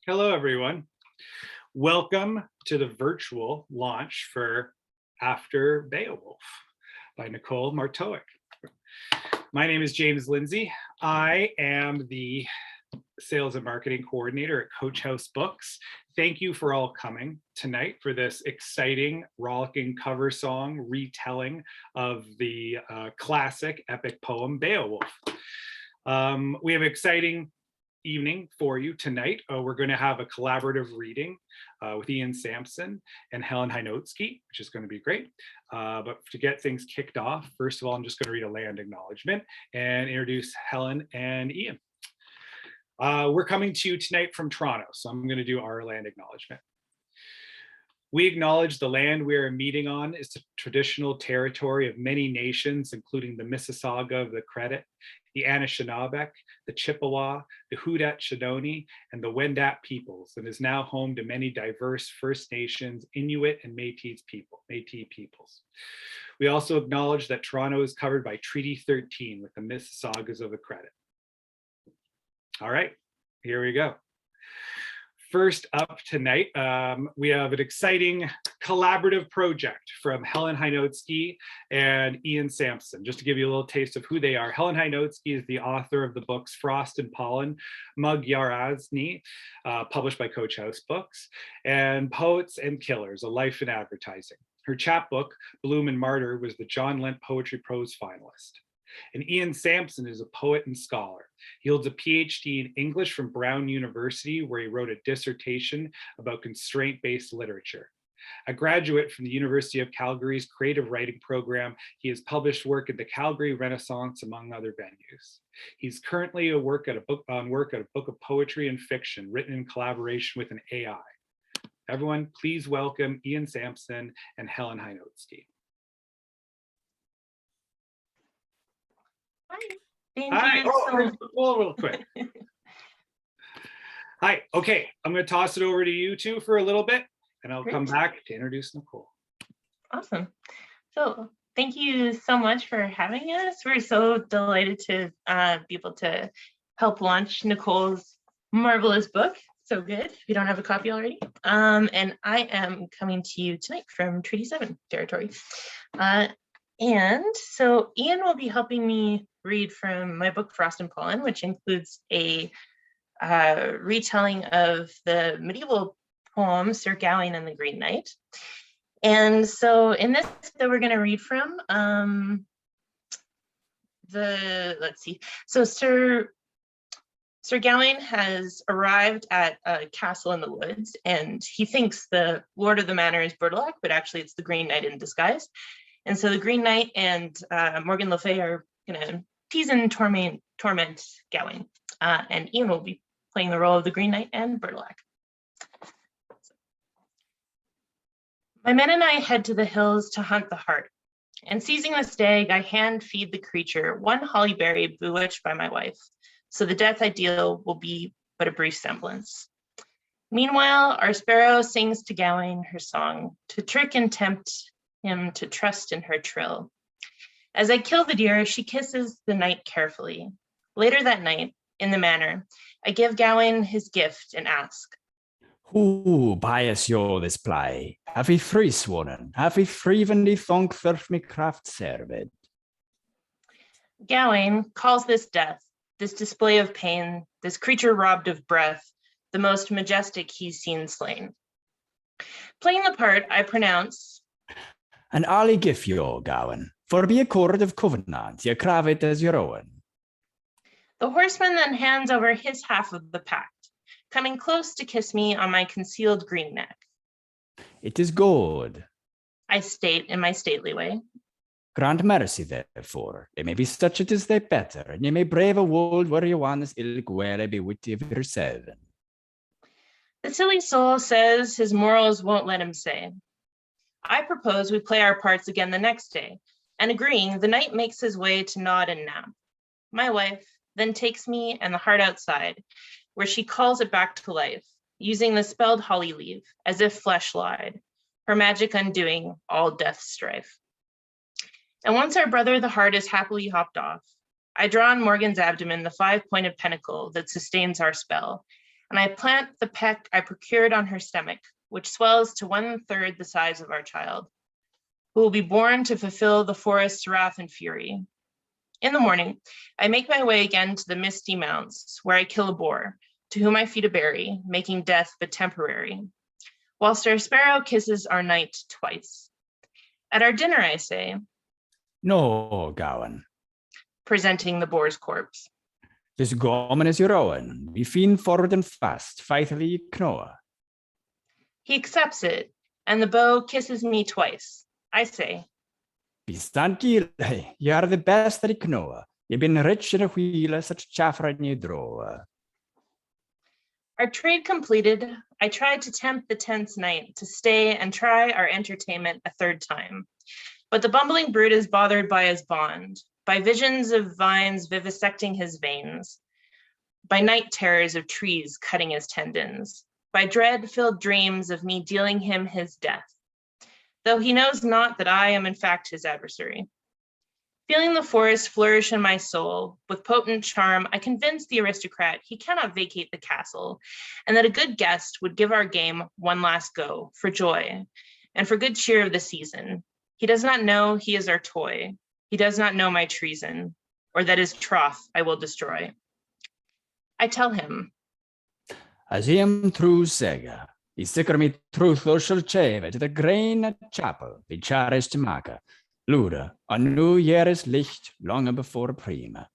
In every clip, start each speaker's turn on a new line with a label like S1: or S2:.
S1: Hello, everyone. Welcome to the virtual launch for After Beowulf by Nicole Markotić. My name is James Lindsay. I am the Sales and Marketing Coordinator at Coach House Books. Thank you for all coming tonight for this exciting, rollicking cover song retelling of the classic epic poem Beowulf. We have an exciting evening for you tonight. We're going to have a collaborative reading with Ian Sampson and Helen Hajnoczky, which is going to be great. But to get things kicked off, first of all, I'm just going to read a land acknowledgement and introduce Helen and Ian. We're coming to you tonight from Toronto, so I'm going to do our land acknowledgement. We acknowledge the land we are meeting on is the traditional territory of many nations, including the Mississauga of the Credit, the Anishinaabe, the Chippewa, the Haudenosaunee, and the Wendat peoples, and is now home to many diverse First Nations, Inuit, and Métis peoples. We also acknowledge that Toronto is covered by Treaty 13 with the Mississaugas of the Credit. All right, here we go. First up tonight, we have an exciting collaborative project from Helen Hajnoczky and Ian Sampson. Just to give you a little taste of who they are, Helen Hajnoczky is the author of the books Frost and Pollen, Magyarázni, published by Coach House Books, and Poets and Killers, A Life in Advertising. Her chapbook, Bloom and Martyr, was the John Lent Poetry Prose finalist. And Ian Sampson is a poet and scholar. He holds a PhD in English from Brown University, where he wrote a dissertation about constraint-based literature. A graduate from the University of Calgary's creative writing program, he has published work at the Calgary Renaissance, among other venues. He's currently on work at a book of poetry and fiction written in collaboration with an AI. Everyone, please welcome Ian Sampson and Helen Hajnoczky.
S2: Hi.
S1: Real quick. Hi. Okay, I'm going to toss it over to you two for a little bit, and I'll come back to introduce Nicole.
S2: Awesome. So thank you so much for having us. We're so delighted to be able to help launch Nicole's marvelous book. So good. If you don't have a copy already. And I am coming to you tonight from Treaty 7 territory. And so Ian will be helping me read from my book, Frost and Pollen, which includes a retelling of the medieval poem, Sir Gawain and the Green Knight. And so in this that we're going to read from, let's see. So Sir Gawain has arrived at a castle in the woods, and he thinks the lord of the manor is Bertilac, but actually it's the Green Knight in disguise. And so the Green Knight and Morgan Le Fay are going to tease and torment Gawain. And Ian will be playing the role of the Green Knight and Bertilac. My men and I head to the hills to hunt the hart. And seizing the stag, I hand feed the creature one holly berry bewitched by my wife. So the death ideal will be but a brief semblance. Meanwhile, our sparrow sings to Gawain her song, to trick and tempt him to trust in her trill. As I kill the deer, she kisses the knight carefully. Later that night, in the manor, I give Gawain his gift and ask,
S3: Hoe bias jo this play? Have we free sworn? Have we freevenly thonk thurf me craft served?
S2: Gawain calls this death, this display of pain, this creature robbed of breath, the most majestic he's seen slain. Playing the part, I pronounce,
S3: And I'll give you, Gawain, for be a cord of covenant, ye crave it as your own.
S2: The horseman then hands over his half of the pact, coming close to kiss me on my concealed green neck.
S3: It is good,
S2: I state in my stately way.
S3: Grant mercy, therefore. It may be such it is the better, and ye may brave a world where you want as ill guere be witty of yourself.
S2: The silly soul says his morals won't let him say. I propose we play our parts again the next day, and agreeing, the knight makes his way to nod and nap. My wife then takes me and the hart outside, where she calls it back to life, using the spelled holly leaf, as if flesh lied, her magic undoing all death's strife. And once our brother the hart is happily hopped off, I draw on Morgan's abdomen the 5-pointed pentacle that sustains our spell, and I plant the peck I procured on her stomach, which swells to 1/3 the size of our child, who will be born to fulfill the forest's wrath and fury. In the morning, I make my way again to the misty mounts, where I kill a boar, to whom I feed a berry, making death but temporary, whilst our sparrow kisses our knight twice. At our dinner, I say,
S3: No, Gowan.
S2: presenting the boar's corpse.
S3: This gomen is your own. We fiend forward and fast, faithfully knoa.
S2: He accepts it, and the bow kisses me twice. I say,
S3: Be stand gilly, ye are the best that I knoa. Ye been rich in a wheel, such chaffer in ye draw.
S2: our trade completed, I tried to tempt the tense knight to stay and try our entertainment a third time. But the bumbling brute is bothered by his bond, by visions of vines vivisecting his veins, by night terrors of trees cutting his tendons, by dread-filled dreams of me dealing him his death, though he knows not that I am in fact his adversary. Feeling the forest flourish in my soul, with potent charm, I convince the aristocrat he cannot vacate the castle, and that a good guest would give our game one last go, for joy, and for good cheer of the season. He does not know he is our toy. He does not know my treason, or that his troth I will destroy. I tell him,
S3: As him true sega, he sicker me truthful shall chave to the grain chapel, be cherished maka. Luda, a new year is licht, longer before prima.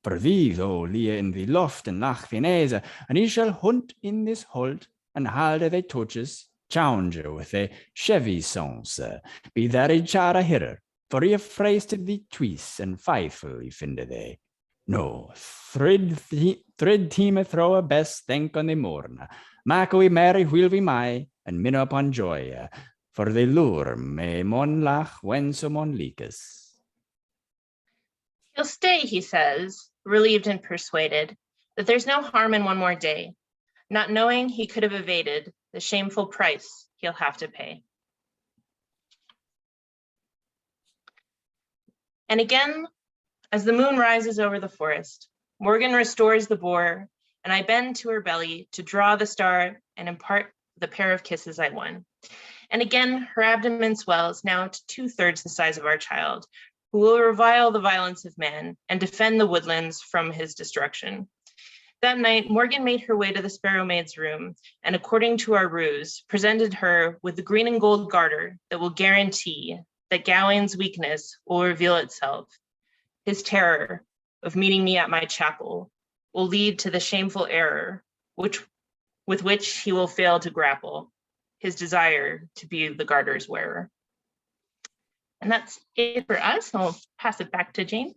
S3: For thee, though, lie in the loft and nach finese, and he shall hunt in this holt, and halde they touches, challenge with the chevy songs, be there a chara hitter, for he afraisted the twice, and faithful he finde they. No, thrid team throw a best think on the morn, mako we merry wheel we may, and min upon joy, for they lure me mon lach when someone leakes.
S2: he'll stay, he says, relieved and persuaded that there's no harm in one more day, not knowing he could have evaded the shameful price he'll have to pay. And again, as the moon rises over the forest, Morgan restores the boar, and I bend to her belly to draw the star and impart the pair of kisses I won. And again, her abdomen swells now to 2/3 the size of our child, who will revile the violence of man and defend the woodlands from his destruction. That night, Morgan made her way to the sparrow maid's room, and according to our ruse, presented her with the green and gold garter that will guarantee that Gawain's weakness will reveal itself. His terror of meeting me at my chapel will lead to the shameful error with which he will fail to grapple, his desire to be the garter's wearer. And that's it for us. I'll pass it back to James.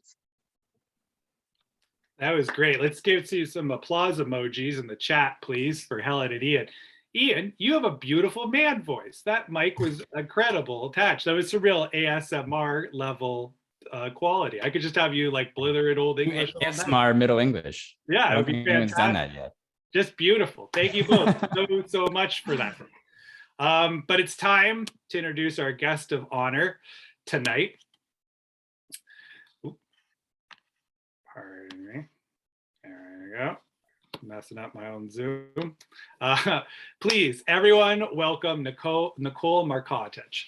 S1: That was great. Let's give you some applause emojis in the chat, please, for Helen and Ian. Ian, you have a beautiful man voice. That mic was incredible attached. That was a real ASMR level quality. I could just have you like blither in Old English.
S3: ASMR Middle English.
S1: Yeah,
S3: I don't think anyone's done that yet.
S1: Just beautiful. Thank you both so much for that. But it's time to introduce our guest of honor tonight. Pardon me. There we go. Messing up my own Zoom. Please, everyone, welcome Nicole Markotić.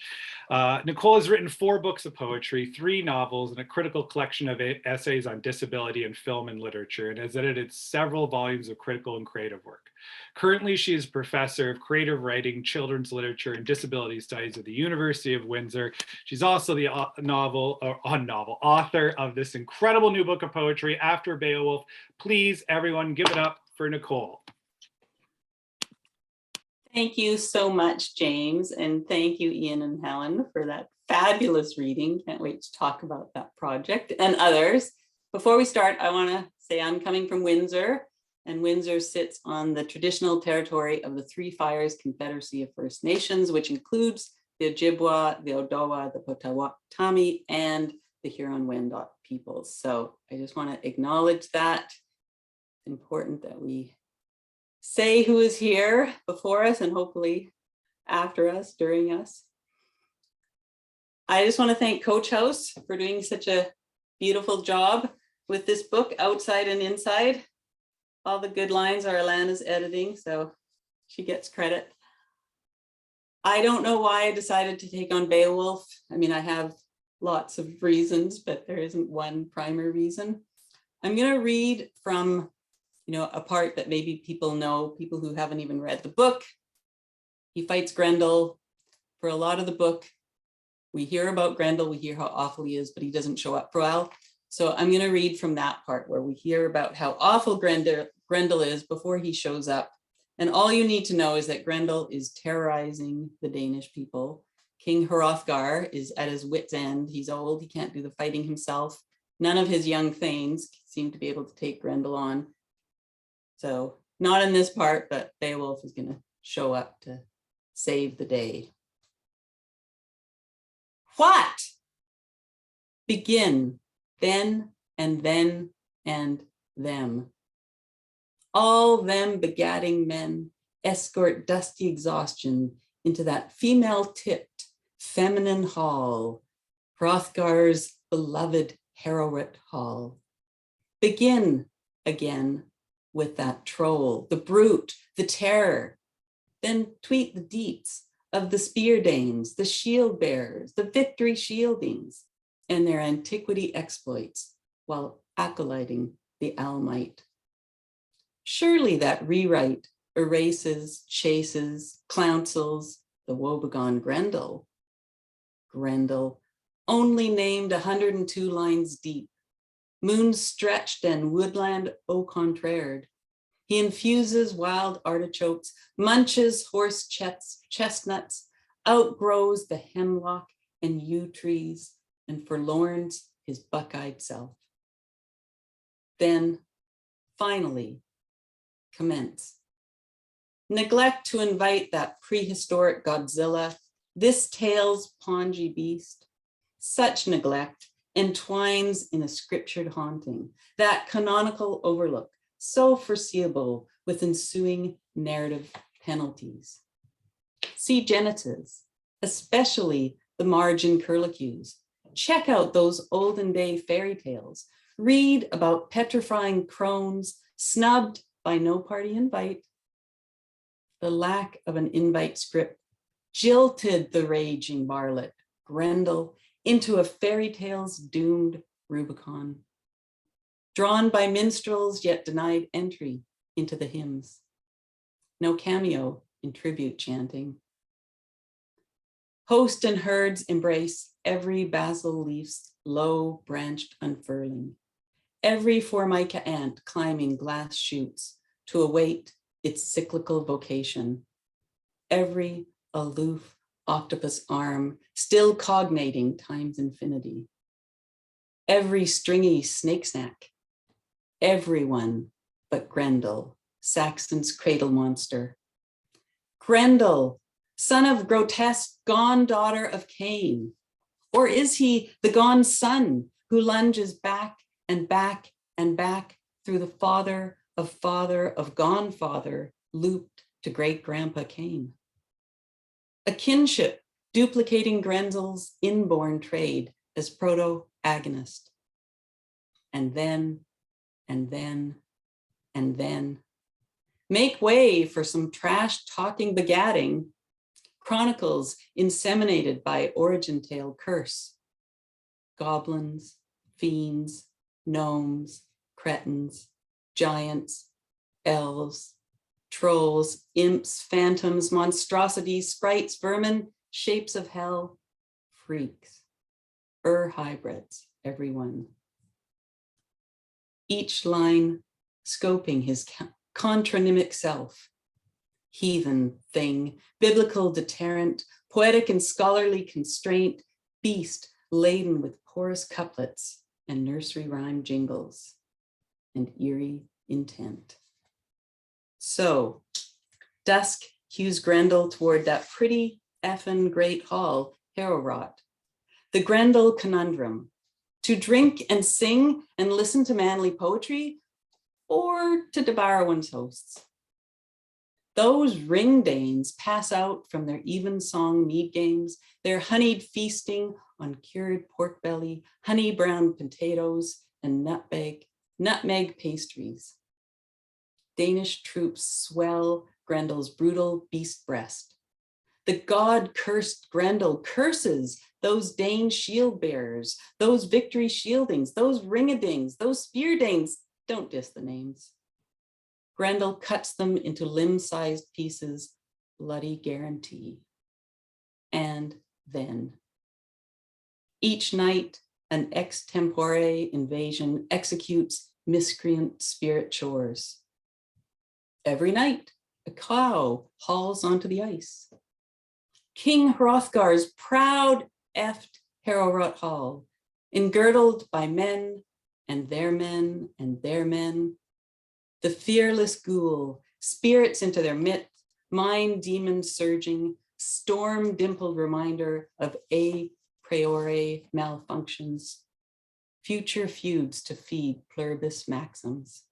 S1: Nicole has written 4 books of poetry, 3 novels, and a critical collection of essays on disability in film and literature, and has edited several volumes of critical and creative work. Currently, she is professor of creative writing, children's literature, and disability studies at the University of Windsor. She's also the author of this incredible new book of poetry, After Beowulf. Please, everyone, give it up for Nicole.
S4: Thank you so much, James, and thank you, Ian and Helen, for that fabulous reading. Can't wait to talk about that project and others. Before we start, I want to say I'm coming from Windsor, and Windsor sits on the traditional territory of the Three Fires Confederacy of First Nations, which includes the Ojibwa, the Odawa, the Potawatomi, and the Huron-Wendat peoples. So I just want to acknowledge that. It's important that we say who is here before us and hopefully after us, during us. I just want to thank Coach House for doing such a beautiful job with this book, outside and inside. all the good lines are Alana's editing, so she gets credit. I don't know why I decided to take on Beowulf. I mean, I have lots of reasons, but there isn't one primary reason. I'm going to read from, a part that maybe people know, people who haven't even read the book. He fights Grendel. For a lot of the book, we hear about Grendel, we hear how awful he is, but he doesn't show up for a while. So I'm going to read from that part where we hear about how awful Grendel is before he shows up. And all you need to know is that Grendel is terrorizing the Danish people. King Hrothgar is at his wit's end. He's old, he can't do the fighting himself. None of his young thanes seem to be able to take Grendel on. So not in this part, but Beowulf is going to show up to save the day. What? Begin, then, and then, and them. All them begatting men escort dusty exhaustion into that female-tipped, feminine hall, Hrothgar's beloved Heorot hall. Begin again with that troll, the brute, the terror, then tweet the deets of the spear danes, the shield bearers, the victory shieldings, and their antiquity exploits while acolyting the Almite. Surely that rewrite erases, chases, clounsels the woebegone Grendel. Grendel, only named 102 lines deep, moon stretched and woodland au contraire. He infuses wild artichokes, munches horse chestnuts, outgrows the hemlock and yew trees, and forlorns his buck-eyed self. Then, finally, commence. Neglect to invite that prehistoric Godzilla, this tale's pongy beast. Such neglect entwines in a scriptured haunting, that canonical overlook, so foreseeable with ensuing narrative penalties. See Genesis, especially the margin curlicues. Check out those olden day fairy tales. Read about petrifying crones snubbed by no party invite. The lack of an invite script jilted the raging varlet, Grendel, into a fairy tale's doomed Rubicon. Drawn by minstrels, yet denied entry into the hymns. No cameo in tribute chanting. Host and herds embrace every basil leaf's low branched unfurling. Every formica ant climbing glass chutes to await its cyclical vocation. Every aloof octopus arm still cognating time's infinity. Every stringy snake snack. Everyone but Grendel, Saxon's cradle monster. Grendel, son of grotesque, gone daughter of Cain. Or is he the gone son who lunges back and back and back through the father of gone father, looped to great grandpa Cain? A kinship duplicating Grendel's inborn trade as proto-agonist. And then, and then, and then. Make way for some trash-talking begatting, chronicles inseminated by origin tale curse. Goblins, fiends, gnomes, cretins, giants, elves, trolls, imps, phantoms, monstrosities, sprites, vermin, shapes of hell, freaks, hybrids, everyone. Each line scoping his contronymic self, heathen thing, biblical deterrent, poetic and scholarly constraint, beast laden with porous couplets and nursery rhyme jingles and eerie intent. So dusk hews Grendel toward that pretty effin' great hall, Heorot, the Grendel conundrum, to drink and sing and listen to manly poetry, or to devour one's hosts. Those ring danes pass out from their evensong mead games, their honeyed feasting on cured pork belly, honey brown potatoes, and nutmeg pastries. Danish troops swell Grendel's brutal beast breast. The god-cursed Grendel curses those Dane shield bearers, those victory shieldings, those ring-a-dings, those spear-danes. Don't diss the names. Grendel cuts them into limb-sized pieces, bloody guarantee. And then, each night, an extempore invasion executes miscreant spirit chores. Every night, a cow hauls onto the ice. King Hrothgar's proud eft Heorot hall, engirdled by men and their men and their men. The fearless ghoul spirits into their midst, mind demons surging, storm dimpled reminder of a priori malfunctions, future feuds to feed pluribus maxims.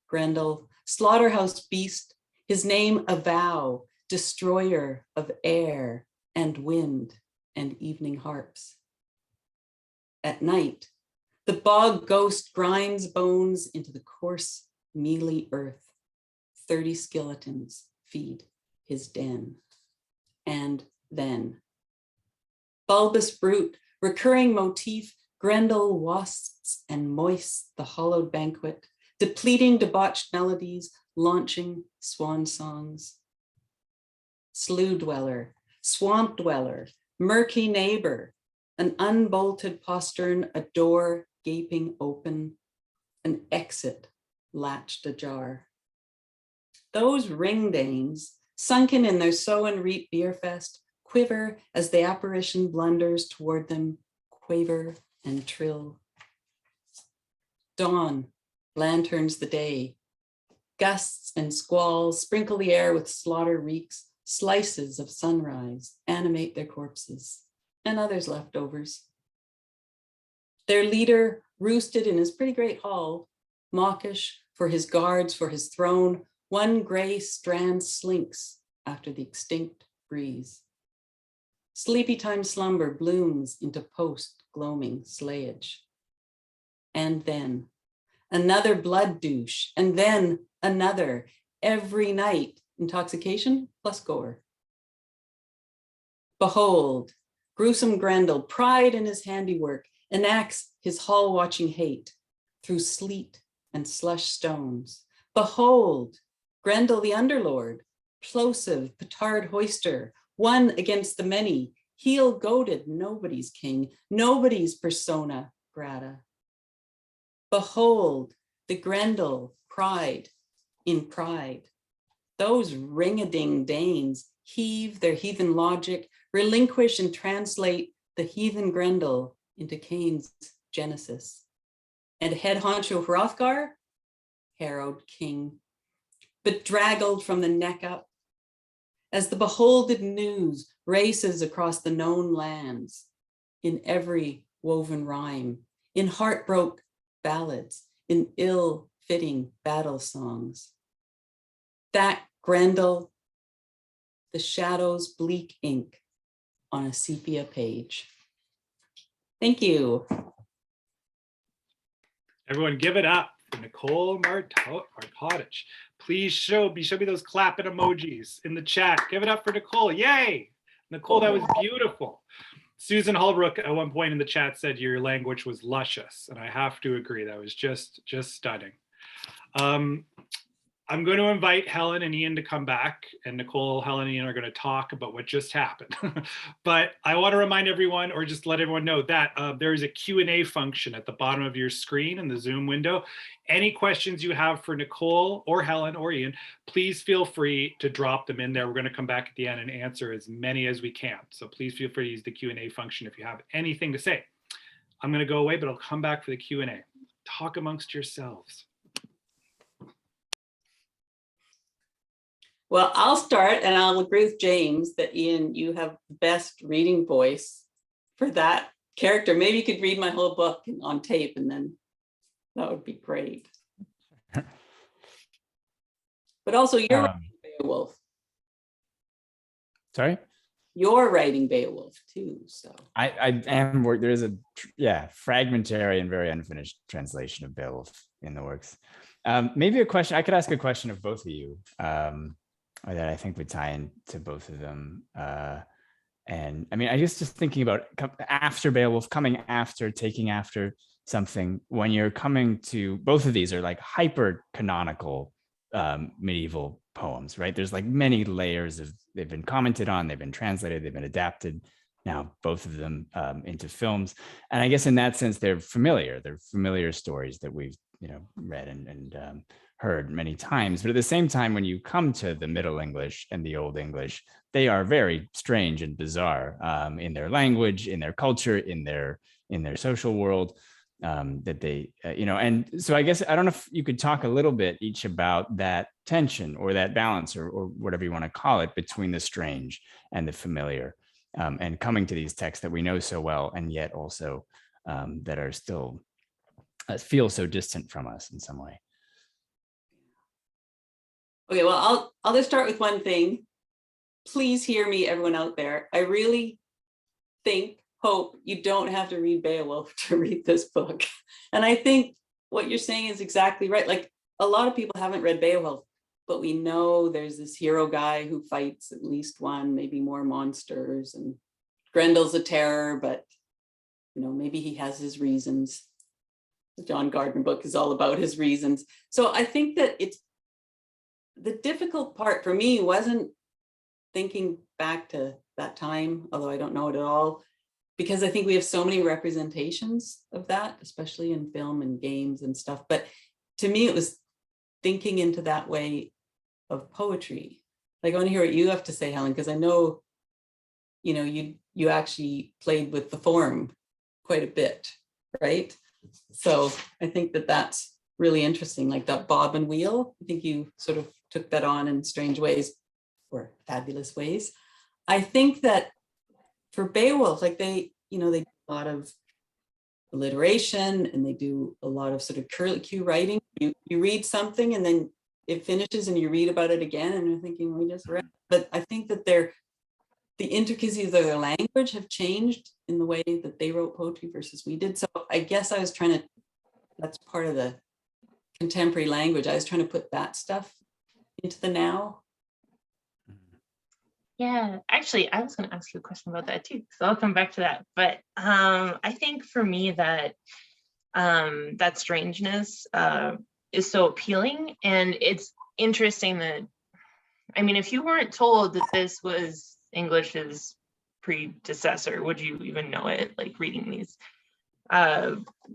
S4: Grendel, slaughterhouse beast, his name a vow, destroyer of air and wind and evening harps. At night, the bog ghost grinds bones into the coarse, mealy earth. 30 skeletons feed his den. And then, bulbous brute, recurring motif, Grendel wasps and moists the hollowed banquet, depleting debauched melodies, launching swan songs. Slough dweller, swamp dweller, murky neighbor, an unbolted postern, a door gaping open, an exit latched ajar. Those ring-danes, sunken in their sow and reap beer fest, quiver as the apparition blunders toward them, quaver and trill. Dawn lanterns the day. Gusts and squalls sprinkle the air with slaughter reeks. Slices of sunrise animate their corpses and others leftovers. Their leader roosted in his pretty great hall, mawkish for his guards, for his throne, one gray strand slinks after the extinct breeze. Sleepy time slumber blooms into post-gloaming slayage. And then another blood douche, and then another, every night, intoxication plus gore. Behold, gruesome Grendel, pride in his handiwork, enacts his hall-watching hate through sleet and slush stones. Behold, Grendel the underlord, plosive, petard hoister, one against the many, heel-goated, nobody's king, nobody's persona grata. Behold, the Grendel, pride in pride. Those ring-a-ding Danes heave their heathen logic, relinquish and translate the heathen Grendel into Cain's Genesis. And head honcho Hrothgar, Heorot king, bedraggled from the neck up, as the beholded news races across the known lands, in every woven rhyme, in heartbroken ballads, in ill-fitting battle songs. That Grendel, the shadows bleak ink on a sepia page. Thank you.
S1: Everyone give it up for Nicole Markotić. Please show me those clapping emojis in the chat. Give it up for Nicole. Yay. Nicole, that was beautiful. Susan Holbrook at one point in the chat said your language was luscious, and I have to agree. That was just stunning. I'm going to invite Helen and Ian to come back, and Nicole, Helen, and Ian are going to talk about what just happened. But I want to remind everyone, or just let everyone know, that there is a Q&A function at the bottom of your screen in the Zoom window. Any questions you have for Nicole or Helen or Ian, please feel free to drop them in there. We're going to come back at the end and answer as many as we can. So please feel free to use the Q&A function if you have anything to say. I'm going to go away, but I'll come back for the Q&A. Talk amongst yourselves.
S4: Well, I'll start, and I'll agree with James that, Ian, you have the best reading voice for that character. Maybe you could read my whole book on tape, and then that would be great. But also, you're writing Beowulf.
S3: Sorry?
S4: You're writing Beowulf too, so.
S3: I am work. There is a fragmentary and very unfinished translation of Beowulf in the works. Maybe a question, I could ask a question of both of you that I think would tie into both of them. And I mean, I guess just thinking about after Beowulf, coming after, taking after something, when you're coming to, both of these are like hyper canonical medieval poems, right? There's like many layers of, they've been commented on, they've been translated, they've been adapted, now both of them into films. And I guess in that sense, they're familiar stories that we've, read and heard many times. But at the same time, when you come to the Middle English and the Old English, they are very strange and bizarre in their language, in their culture, in their social world, that they, and so I guess, I don't know if you could talk a little bit each about that tension or that balance or whatever you want to call it between the strange and the familiar, and coming to these texts that we know so well, and yet also that are still feel so distant from us in some way.
S4: Okay, well, I'll just start with one thing. Please hear me, everyone out there. I really hope you don't have to read Beowulf to read this book. And I think what you're saying is exactly right. Like, a lot of people haven't read Beowulf, but we know there's this hero guy who fights at least one, maybe more monsters, and Grendel's a terror, but maybe he has his reasons. The John Gardner book is all about his reasons. So I think that it's, the difficult part for me wasn't thinking back to that time, although I don't know it at all, because I think we have so many representations of that, especially in film and games and stuff. But to me, it was thinking into that way of poetry. Like, I want to hear what you have to say, Helen, because I know, you actually played with the form quite a bit, right? So I think that that's really interesting, like that bob and wheel. I think you sort of took that on in strange ways or fabulous ways. I think that for Beowulf, like they do a lot of alliteration and they do a lot of sort of curlicue writing. You read something and then it finishes and you read about it again and you're thinking, we just read. But I think that the intricacies of their language have changed in the way that they wrote poetry versus we did. So I guess I was trying to, that's part of the contemporary language. I was trying to put that stuff into the now.
S2: Yeah, actually, I was going to ask you a question about that too, so I'll come back to that. But I think for me that that strangeness is so appealing, and it's interesting that, I mean, if you weren't told that this was English's predecessor, would you even know it? Like, reading these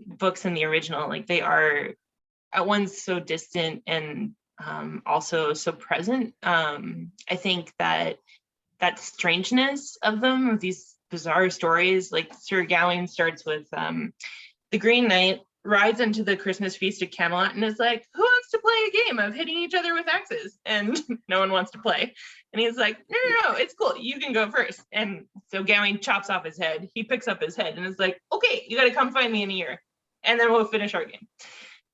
S2: books in the original, like, they are at once so distant and also so present. I think that strangeness of them, of these bizarre stories, like Sir Gawain starts with the Green Knight rides into the Christmas feast at Camelot and is like, who wants to play a game of hitting each other with axes? And no one wants to play. And he's like, no, it's cool, you can go first. And so Gawain chops off his head. He picks up his head and is like, okay, you got to come find me in a year and then we'll finish our game.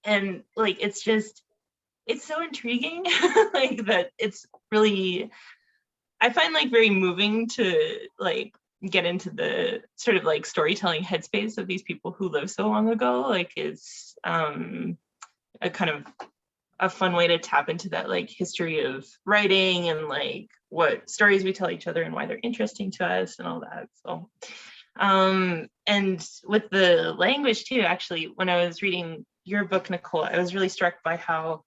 S2: And like, it's so intriguing. Like, that it's really, I find, like, very moving to like get into the sort of like storytelling headspace of these people who lived so long ago. Like, it's a kind of a fun way to tap into that like history of writing and like what stories we tell each other and why they're interesting to us and all that. So and with the language too, actually, when I was reading your book, Nicole, I was really struck by how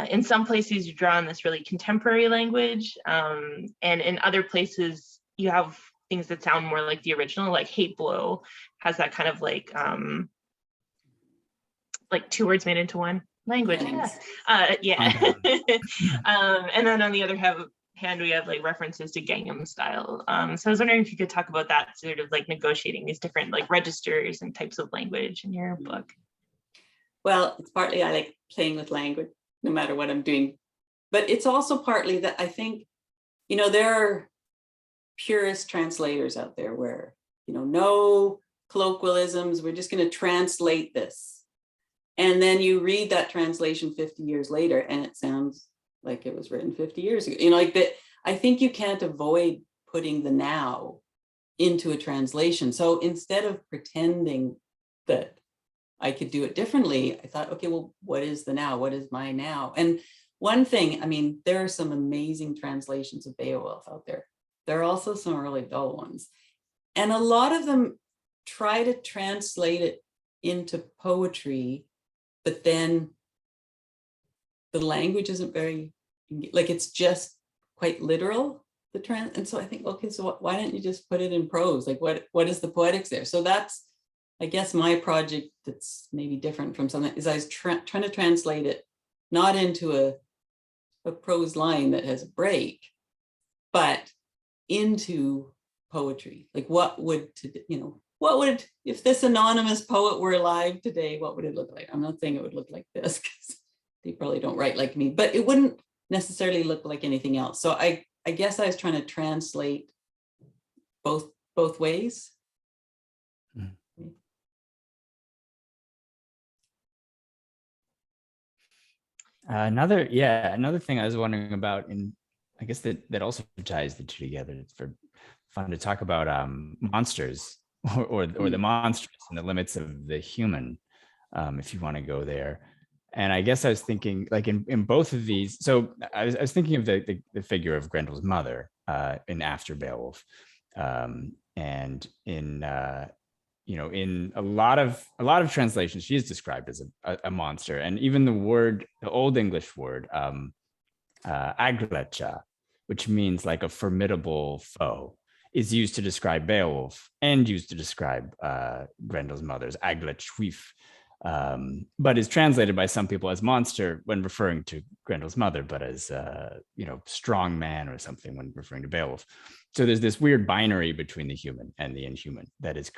S2: in some places you draw on this really contemporary language, and in other places you have things that sound more like the original, like Hate Blow has that kind of like two words made into one language. Yeah. And then on the other hand, we have like references to Gangnam Style. So I was wondering if you could talk about that, sort of like negotiating these different like registers and types of language in your book.
S4: Well, it's partly I like playing with language, no matter what I'm doing. But it's also partly that I think, there are purist translators out there where, no colloquialisms, we're just going to translate this. And then you read that translation 50 years later and it sounds like it was written 50 years ago. Like that. I think you can't avoid putting the now into a translation. So instead of pretending that I could do it differently, I thought, okay, well, what is the now? What is my now? And one thing, I mean, there are some amazing translations of Beowulf out there. There are also some really dull ones. And a lot of them try to translate it into poetry, but then the language isn't very, like, it's just quite literal, and so I think, okay, so why don't you just put it in prose? Like, what is the poetics there? So that's, I guess, my project that's maybe different from something, is I was trying to translate it not into a prose line that has a break, but into poetry. Like, what would, if this anonymous poet were alive today, what would it look like? I'm not saying it would look like this, because they probably don't write like me, but it wouldn't necessarily look like anything else. So I guess I was trying to translate both ways.
S3: Another thing I was wondering about, and I guess that also ties the two together. It's for fun to talk about monsters or the monstrous and the limits of the human, if you want to go there. And I guess I was thinking, like, in both of these, so I was thinking of the figure of Grendel's mother in After Beowulf, and in in a lot of translations, she is described as a monster, and even the Old English word "aglacha," which means like a formidable foe, is used to describe Beowulf and used to describe Grendel's mother's Aglachwif. But is translated by some people as monster when referring to Grendel's mother, but as strong man or something when referring to Beowulf. So there's this weird binary between the human and the inhuman that is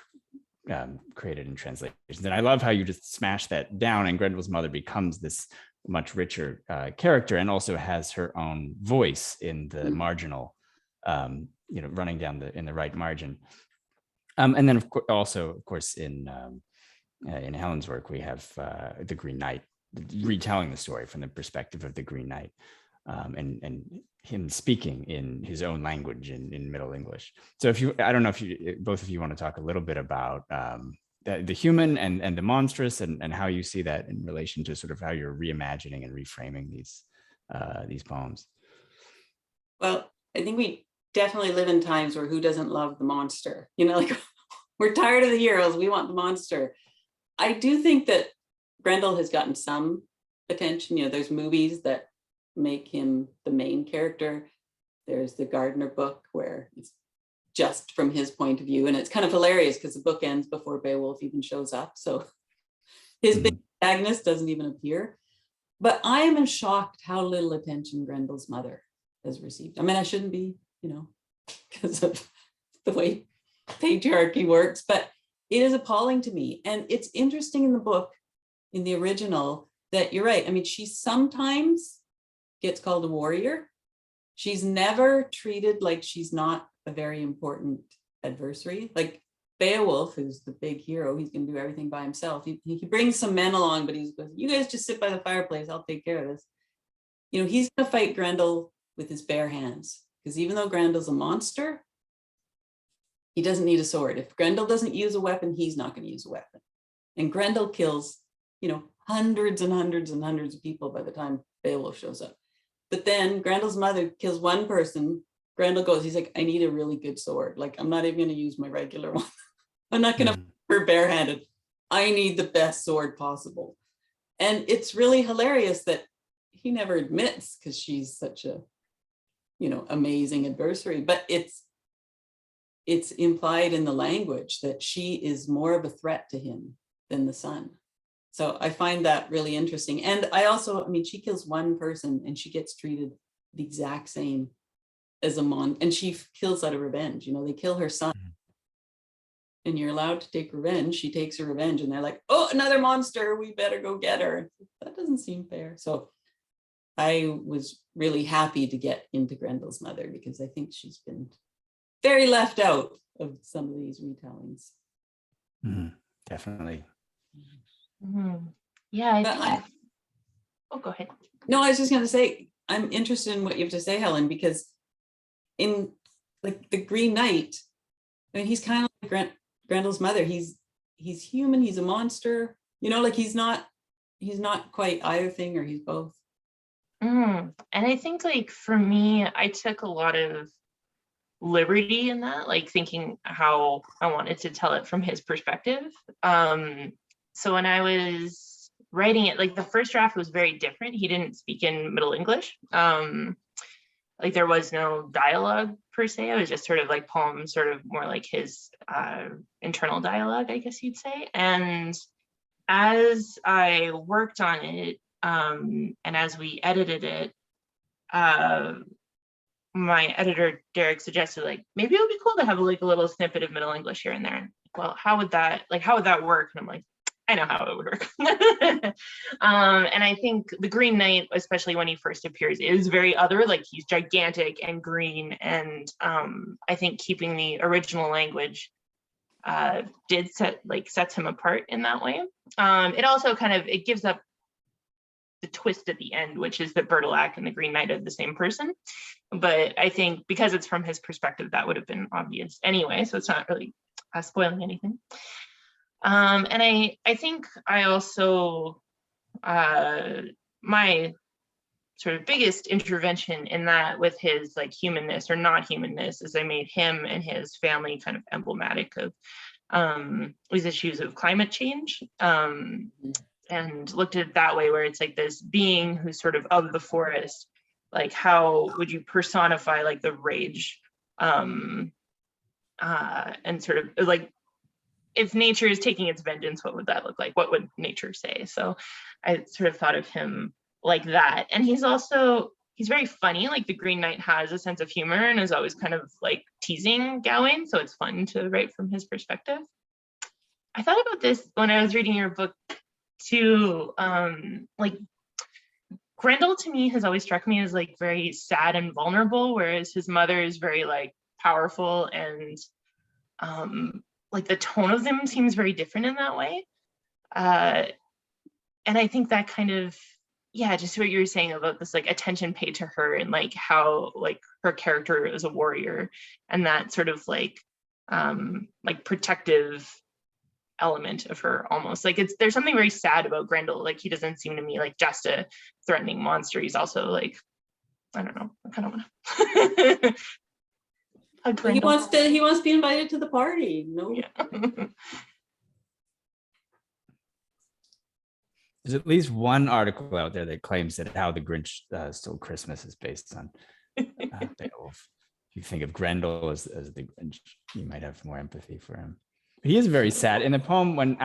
S3: created in translations. And I love how you just smash that down, and Grendel's mother becomes this much richer character, and also has her own voice in the marginal, running down in the right margin. And then of course in Helen's work, we have the Green Knight retelling the story from the perspective of the Green Knight, and him speaking in his own language in Middle English. So I don't know if both of you want to talk a little bit about the human and the monstrous, and how you see that in relation to sort of how you're reimagining and reframing these poems.
S4: Well, I think we definitely live in times where who doesn't love the monster? Like, we're tired of the heroes, we want the monster. I do think that Grendel has gotten some attention. There's movies that make him the main character. There's the Gardner book where it's just from his point of view. And it's kind of hilarious because the book ends before Beowulf even shows up. So his big protagonist doesn't even appear. But I am shocked how little attention Grendel's mother has received. I mean, I shouldn't be, because of the way patriarchy works, but it is appalling to me. And it's interesting in the book, in the original, that you're right. I mean, she sometimes gets called a warrior. She's never treated like she's not a very important adversary. Like Beowulf, who's the big hero, he's going to do everything by himself. He brings some men along, but he's you guys just sit by the fireplace, I'll take care of this. He's going to fight Grendel with his bare hands, because even though Grendel's a monster, he doesn't need a sword. If Grendel doesn't use a weapon, he's not going to use a weapon. And Grendel kills, hundreds and hundreds and hundreds of people by the time Beowulf shows up. But then Grendel's mother kills one person. Grendel goes, he's like, I need a really good sword. Like, I'm not even going to use my regular one. I'm not going to her barehanded. I need the best sword possible. And it's really hilarious that he never admits, because she's such a, amazing adversary. But it's implied in the language that she is more of a threat to him than the son. So I find that really interesting. And she kills one person and she gets treated the exact same as and she kills out of revenge. They kill her son and you're allowed to take revenge. She takes her revenge and they're like, oh, another monster, we better go get her. That doesn't seem fair. So I was really happy to get into Grendel's mother, because I think she's been very left out of some of these retellings.
S3: Definitely.
S2: Yeah. Go ahead.
S4: No, I was just going to say, I'm interested in what you have to say, Helen, because in like the Green Knight, I mean, he's kind of like Grendel's mother. He's human. He's a monster. like he's not quite either thing, or he's both.
S2: And I think like for me, I took a lot of liberty in that, like thinking how I wanted to tell it from his perspective. So when I was writing it, like the first draft was very different. He didn't speak in Middle English. Like there was no dialogue per se. It was just sort of like poems, sort of more like his internal dialogue, I guess you'd say. And as I worked on it, and as we edited it, my editor Derek suggested like maybe it would be cool to have like a little snippet of Middle English here and there. Well, how would that work? And I'm like, I know how it would work. And I think the Green Knight, especially when he first appears, is very other. Like he's gigantic and green, and I think keeping the original language sets him apart in that way. It also it gives up the twist at the end, which is that Bertilac and the Green Knight are the same person. But I think because it's from his perspective, that would have been obvious anyway, so it's not really spoiling anything. And I think I also, my sort of biggest intervention in that with his like humanness or not humanness is I made him and his family kind of emblematic of these issues of climate change. And looked at it that way, where it's like this being who's sort of the forest, like how would you personify like the rage, and sort of like if nature is taking its vengeance, what would that look like? What would nature say? So I sort of thought of him like that. And he's very funny. Like the Green Knight has a sense of humor and is always kind of like teasing Gawain, so it's fun to write from his perspective. I thought about this when I was reading your book too. Like Grendel to me has always struck me as like very sad and vulnerable, whereas his mother is very like powerful, and like the tone of them seems very different in that way. And I think that kind of, just what you were saying about this like attention paid to her and like how like her character is a warrior, and that sort of like protective element of her almost like there's something very sad about Grendel. Like he doesn't seem to me like just a threatening monster. He's also like, I don't know, I kind of want to
S4: he wants to be invited to the party. No.
S2: Yeah.
S3: There's at least one article out there that claims that How the Grinch Stole Christmas is based on Beowulf. If you think of Grendel as the Grinch, you might have more empathy for him. But he is very sad in the poem when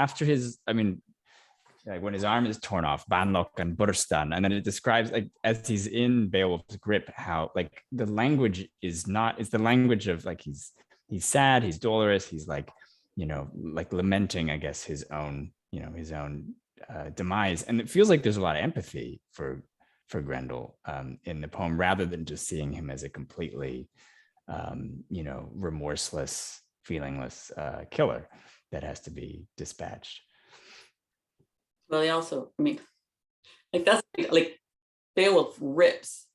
S3: when his arm is torn off, Banlock and Burstan, and then it describes like as he's in Beowulf's grip, how like the language it's the language of like he's sad, he's dolorous, he's like, like lamenting, I guess, his own demise. And it feels like there's a lot of empathy for Grendel in the poem, rather than just seeing him as a completely remorseless, feelingless killer that has to be dispatched.
S4: Well, he also, that's like Beowulf rips,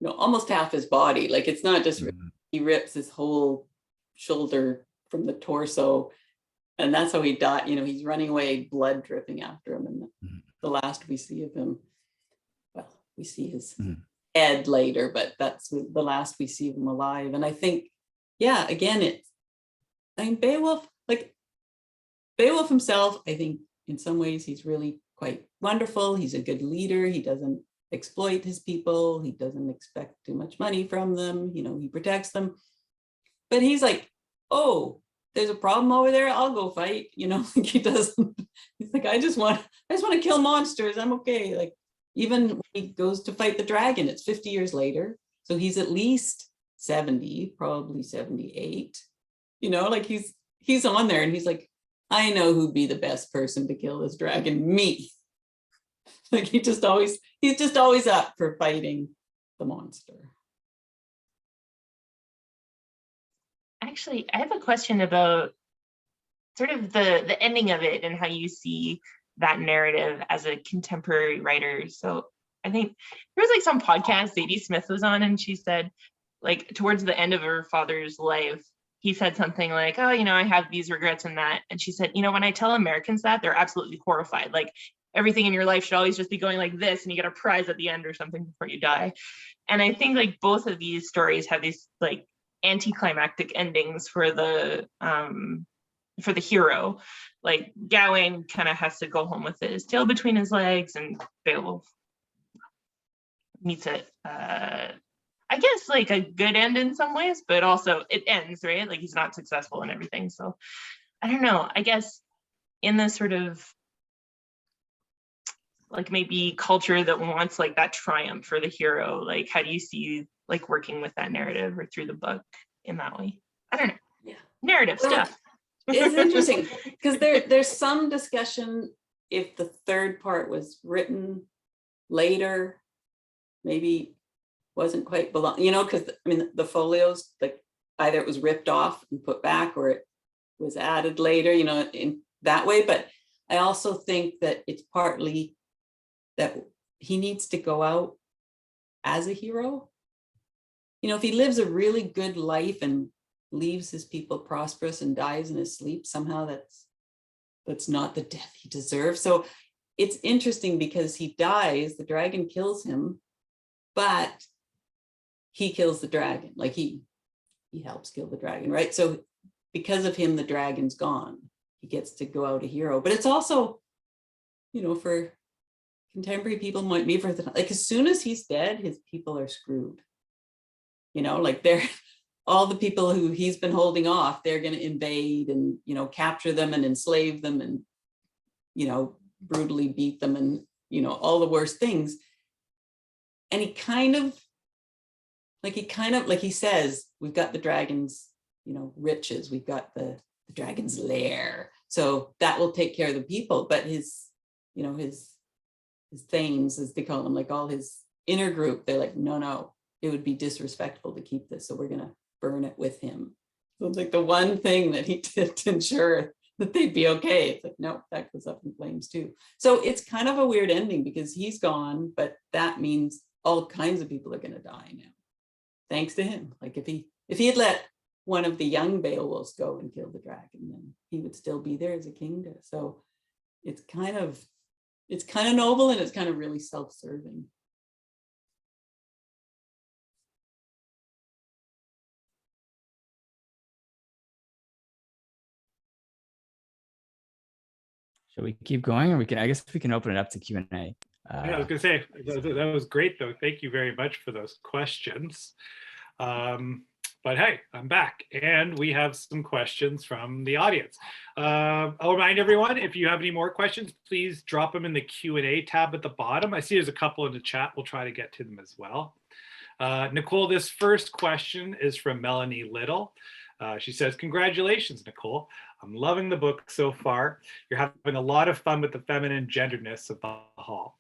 S4: almost half his body. Like it's not just he rips his whole shoulder from the torso, and that's how he died. He's running away, blood dripping after him, and the last we see of him, well, we see his head later, but that's the last we see of him alive. And I think, again, Beowulf himself, I think in some ways he's really quite wonderful. He's a good leader. He doesn't exploit his people. He doesn't expect too much money from them. He protects them. But he's like, oh, there's a problem over there, I'll go fight. Like he doesn't. He's like, I just want to kill monsters. I'm okay. Like even when he goes to fight the dragon, it's 50 years later. So he's at least 70, probably 78. Like he's on there and he's like, I know who'd be the best person to kill this dragon, me. Like he's just always up for fighting the monster.
S2: Actually, I have a question about sort of the ending of it and how you see that narrative as a contemporary writer. So I think there was like some podcast Zadie Smith was on, and she said like towards the end of her father's life, he said something like, oh, I have these regrets and that. And she said, when I tell Americans that, they're absolutely horrified. Like, everything in your life should always just be going like this, and you get a prize at the end or something before you die. And I think like both of these stories have these like anticlimactic endings for the hero. Like, Gawain kind of has to go home with his tail between his legs, and Beowulf meets it. I guess like a good end in some ways, but also it ends, right? Like, he's not successful and everything. So I don't know. I guess in this sort of like maybe culture that wants like that triumph for the hero, like how do you see like working with that narrative or through the book in that way? I don't know.
S4: Yeah.
S2: Narrative stuff.
S4: It's interesting because there's some discussion if the third part was written later, maybe wasn't quite because I mean the folios, like either it was ripped off and put back or it was added later, in that way. But I also think that it's partly that he needs to go out as a hero. If he lives a really good life and leaves his people prosperous and dies in his sleep, somehow that's not the death he deserves. So it's interesting because he dies, the dragon kills him, but he kills the dragon. Like he helps kill the dragon, right? So because of him, the dragon's gone. He gets to go out a hero. But it's also, for contemporary people, might be for like as soon as he's dead, his people are screwed. Like they're all the people who he's been holding off, they're going to invade and, capture them and enslave them and, brutally beat them and, all the worst things. And he says, we've got the dragon's, riches, we've got the dragon's lair. So that will take care of the people. But his thanes, as they call them, like all his inner group, they're like, no, it would be disrespectful to keep this. So we're going to burn it with him. So it's like the one thing that he did to ensure that they'd be okay. It's like, no, that goes up in flames too. So it's kind of a weird ending because he's gone, but that means all kinds of people are going to die now, thanks to him. Like if he had let one of the young Beowulfs go and kill the dragon, then he would still be there as a king. So it's kind of noble and it's kind of really self-serving.
S3: Shall we keep going, or I guess we can open it up to Q&A.
S1: Yeah, I was gonna say that was great though. Thank you very much for those questions. But hey, I'm back and we have some questions from the audience. I'll remind everyone, if you have any more questions, please drop them in the Q&A tab at the bottom. I see there's a couple in the chat. We'll try to get to them as well. Nicole, this first question is from Melanie Little. She says, congratulations, Nicole. I'm loving the book so far. You're having a lot of fun with the feminine genderness of the hall.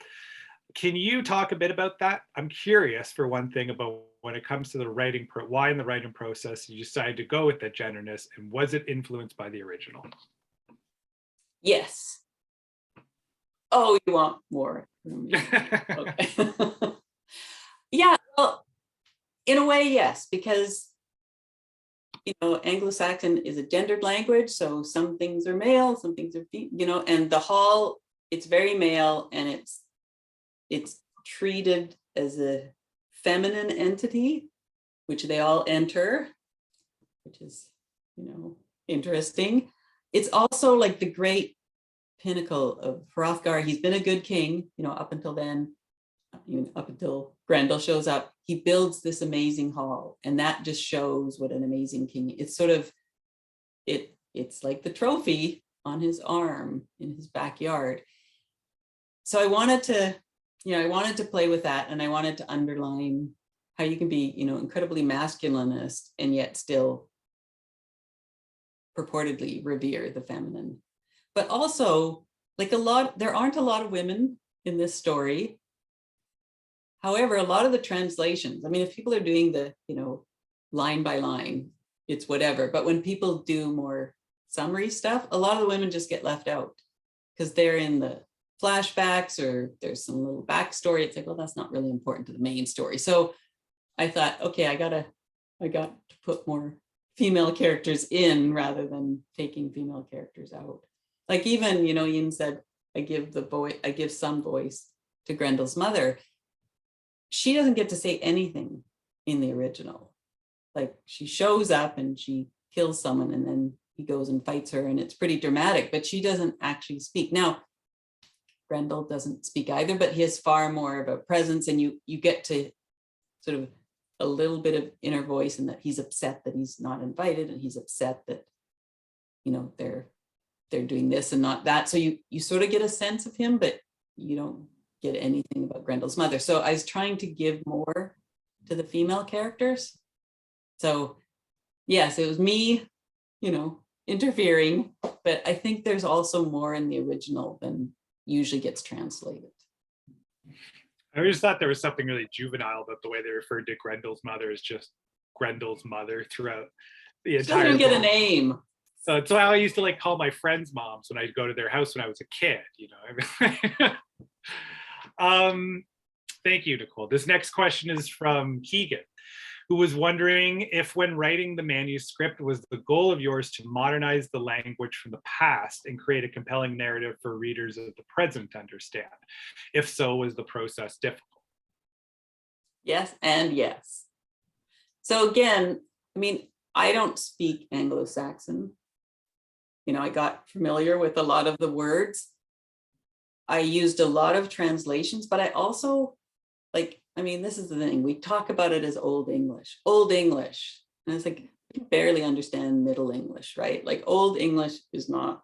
S1: Can you talk a bit about that? I'm curious, for one thing, about when it comes to the writing, why in the writing process you decided to go with that genderness, and was it influenced by the original?
S4: Yes. Oh, you want more? Okay. Yeah, well, in a way, yes, because Anglo-Saxon is a gendered language, so some things are male, some things are female, and the hall, it's very male, and it's treated as a feminine entity, which they all enter, which is, interesting. It's also like the great pinnacle of Hrothgar. He's been a good king, up until then, up until Grendel shows up. He builds this amazing hall, and that just shows what an amazing king. It's sort of, it's like the trophy on his arm in his backyard. So I wanted to play with that, and I wanted to underline how you can be, incredibly masculinist and yet still purportedly revere the feminine. But also, like there aren't a lot of women in this story. However, a lot of the translations, I mean, if people are doing the, line by line, it's whatever. But when people do more summary stuff, a lot of the women just get left out because they're in the flashbacks or there's some little backstory. It's like, well, that's not really important to the main story. So I thought, okay, I got to put more female characters in rather than taking female characters out. Like even, you know, Ian said, I give some voice to Grendel's mother. She doesn't get to say anything in the original. Like she shows up and she kills someone and then he goes and fights her and it's pretty dramatic, but she doesn't actually speak. Now, Grendel doesn't speak either, but he has far more of a presence, and you get to sort of a little bit of inner voice, and that he's upset that he's not invited, and he's upset that, you know, they're doing this and not that. So you sort of get a sense of him, but you don't get anything about Grendel's mother. So I was trying to give more to the female characters. So yes, it was me, you know, interfering, but I think there's also more in the original than usually gets translated.
S1: I just thought there was something really juvenile about the way they referred to Grendel's mother as just Grendel's mother throughout the entire.
S4: Doesn't get a
S1: book.
S4: name.
S1: So it's how I used to like call my friends' moms when I'd go to their house when I was a kid, you know. Thank you, Nicole. This next question is from Keegan, who was wondering if when writing the manuscript, was the goal of yours to modernize the language from the past and create a compelling narrative for readers of the present to understand? If so, was the process difficult?
S4: Yes, and yes. So again, I mean, I don't speak Anglo-Saxon. You know, I got familiar with a lot of the words. I used a lot of translations, but I also, like, I mean, this is the thing, we talk about it as Old English. And it's like, you can barely understand Middle English, right? Like Old English is not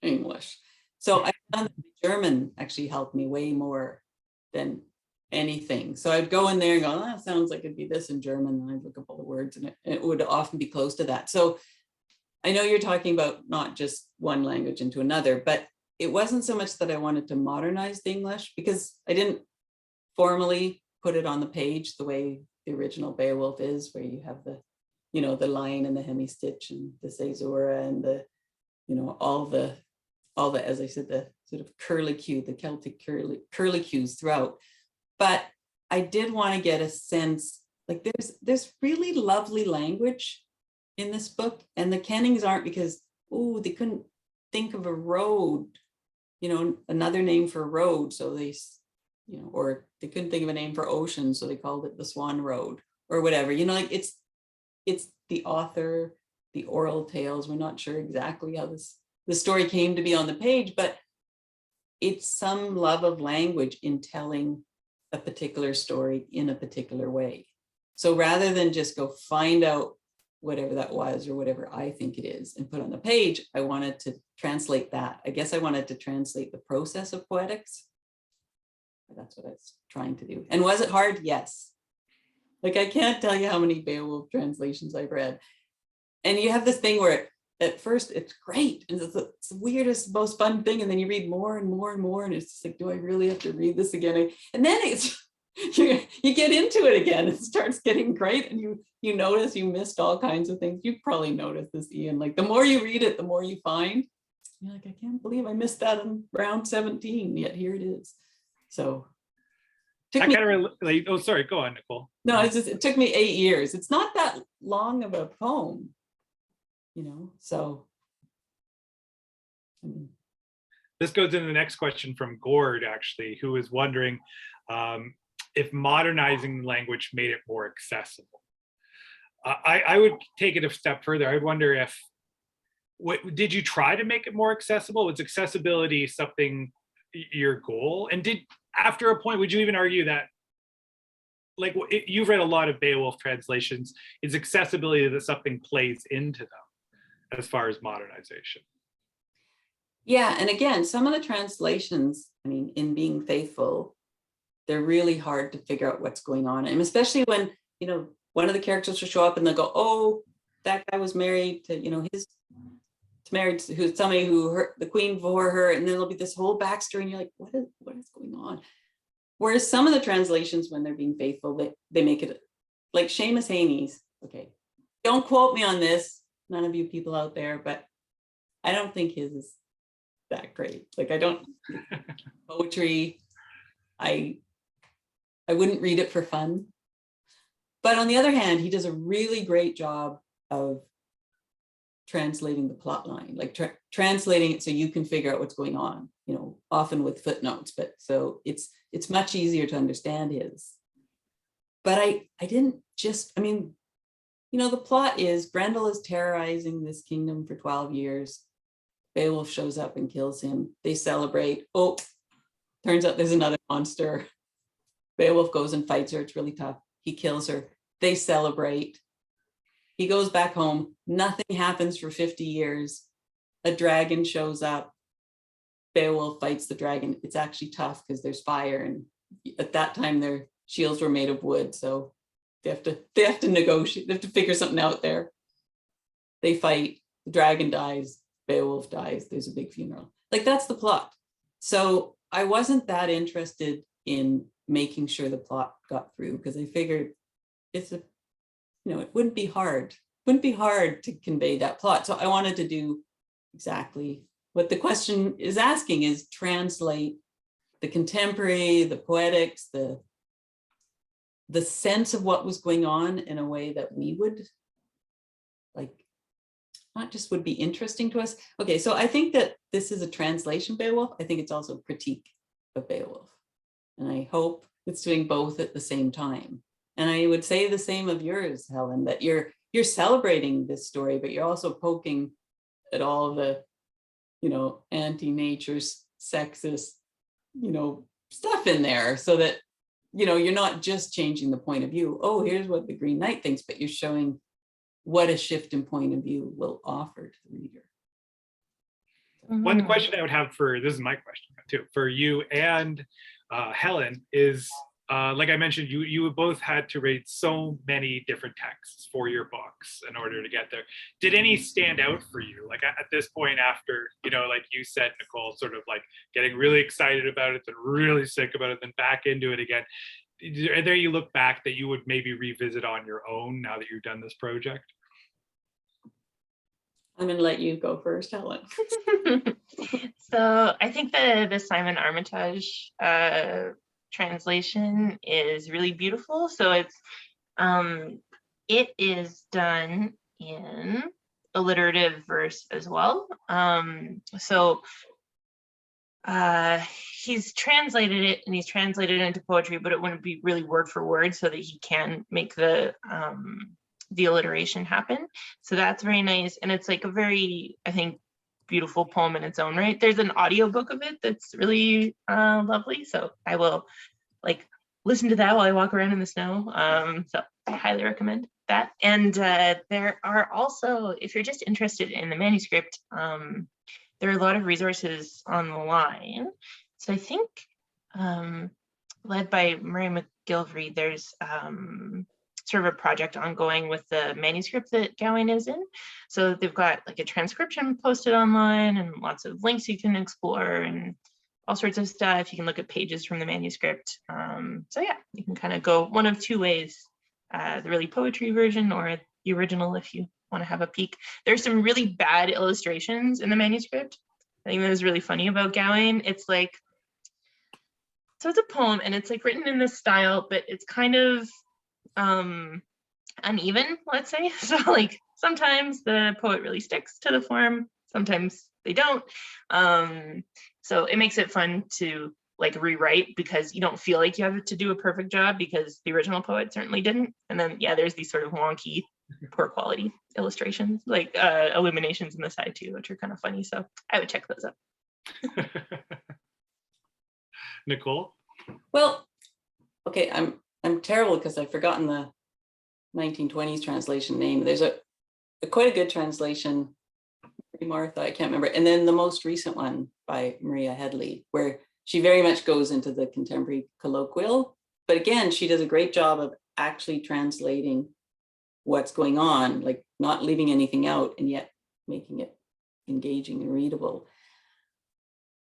S4: English. So I found that the German actually helped me way more than anything. So I'd go in there and go, oh, that sounds like it'd be this in German. And I'd look up all the words and it would often be close to that. So I know you're talking about not just one language into another, but it wasn't so much that I wanted to modernize the English, because I didn't formally put it on the page the way the original Beowulf is, where you have the, you know, the line and the hemistitch and the caesura and the, you know, all the, as I said, the sort of curlicue, the Celtic curlicues throughout. But I did want to get a sense, like there's really lovely language in this book, and the kennings aren't because, oh, they couldn't think of a road, you know, another name for road, so they, you know, or they couldn't think of a name for ocean, so they called it the Swan Road or whatever, you know, like it's the author, the oral tales. We're not sure exactly how the story came to be on the page, but it's some love of language in telling a particular story in a particular way. So rather than just go find out whatever that was or whatever I think it is and put on the page, I wanted to translate that. I guess I wanted to translate the process of poetics. That's what I was trying to do. And was it hard? Yes. Like, I can't tell you how many Beowulf translations I've read. And you have this thing where at first it's great, and it's the weirdest, most fun thing, and then you read more and more and more, and it's just like, do I really have to read this again? And then it's you get into it again. It starts getting great, and you notice you missed all kinds of things. You probably noticed this, Ian. Like, the more you read it, the more you find. You're like, I can't believe I missed that in round 17, yet here it is. So
S1: I kind of relate. Oh, sorry, go on, Nicole.
S4: No, it took me 8 years. It's not that long of a poem, you know, so.
S1: This goes into the next question from Gord, actually, who is wondering if modernizing language made it more accessible. I would take it a step further. I would wonder if, did you try to make it more accessible? Was accessibility something your goal? And after a point, would you even argue that, like, you've read a lot of Beowulf translations, is accessibility that something plays into them as far as modernization?
S4: Yeah, and again, some of the translations, I mean, in being faithful, they're really hard to figure out what's going on. And especially when, you know, one of the characters will show up and they'll go, oh, that guy was married to, you know, married to somebody who the queen before her, and then there'll be this whole backstory, and you're like, what is going on? Whereas some of the translations, when they're being faithful, they make it like Seamus Heaney's. Okay, don't quote me on this, none of you people out there, but I don't think his is that great. Like, I don't poetry. I wouldn't read it for fun. But on the other hand, he does a really great job of translating the plot line, like translating it so you can figure out what's going on, you know, often with footnotes, but so it's much easier to understand his. But I didn't just, I mean, you know, the plot is Grendel is terrorizing this kingdom for 12 years. Beowulf shows up and kills him. They celebrate. Oh, turns out there's another monster. Beowulf goes and fights her. It's really tough. He kills her. They celebrate. He goes back home. Nothing happens for 50 years. A dragon shows up. Beowulf fights the dragon. It's actually tough because there's fire. And at that time, their shields were made of wood. So they have to negotiate. They have to figure something out there. They fight. The dragon dies. Beowulf dies. There's a big funeral. Like, that's the plot. So I wasn't that interested in making sure the plot got through because I figured it's a, you know, it wouldn't be hard to convey that plot. So I wanted to do exactly what the question is asking, is translate the contemporary, the poetics, the sense of what was going on in a way that we would like, not just would be interesting to us. Okay, so I think that this is a translation Beowulf. I think it's also a critique of Beowulf. And I hope it's doing both at the same time. And I would say the same of yours, Helen, that you're celebrating this story, but you're also poking at all the, you know, anti-nature, sexist, you know, stuff in there so that, you know, you're not just changing the point of view. Oh, here's what the Green Knight thinks, but you're showing what a shift in point of view will offer to the reader.
S1: One question I would have this is my question too, for you and Helen is, like I mentioned, you both had to read so many different texts for your books in order to get there. Did any stand out for you? Like at this point after, you know, like you said, Nicole, sort of like getting really excited about it, then really sick about it, then back into it again. Are there you look back that you would maybe revisit on your own now that you've done this project?
S4: I'm going to let you go first, Helen.
S2: So I think the Simon Armitage translation is really beautiful. So it is done in alliterative verse as well. He's translated it and he's translated it into poetry, but it wouldn't be really word for word so that he can make the alliteration happen. So that's very nice. And it's like a very, I think, beautiful poem in its own right. There's an audiobook of it that's really lovely. So I will like listen to that while I walk around in the snow. So I highly recommend that. And there are also, if you're just interested in the manuscript, there are a lot of resources online. So I think led by Murray McGilvery, there's sort of a project ongoing with the manuscript that Gawain is in. So they've got like a transcription posted online and lots of links you can explore and all sorts of stuff. You can look at pages from the manuscript. So yeah, you can kind of go one of two ways, the really poetry version or the original if you want to have a peek. There's some really bad illustrations in the manuscript. I think that was really funny about Gawain. It's like, so it's a poem and it's like written in this style, but it's kind of uneven, let's say. So like sometimes the poet really sticks to the form, sometimes they don't. So it makes it fun to like rewrite because you don't feel like you have to do a perfect job because the original poet certainly didn't. And then yeah, there's these sort of wonky, poor quality illustrations, like illuminations in the side too, which are kind of funny. So I would check those out.
S1: Nicole?
S4: Well, okay, I'm terrible because I've forgotten the 1920s translation name. There's quite a good translation, Martha, I can't remember. And then the most recent one by Maria Headley, where she very much goes into the contemporary colloquial. But again, she does a great job of actually translating what's going on, like not leaving anything out and yet making it engaging and readable.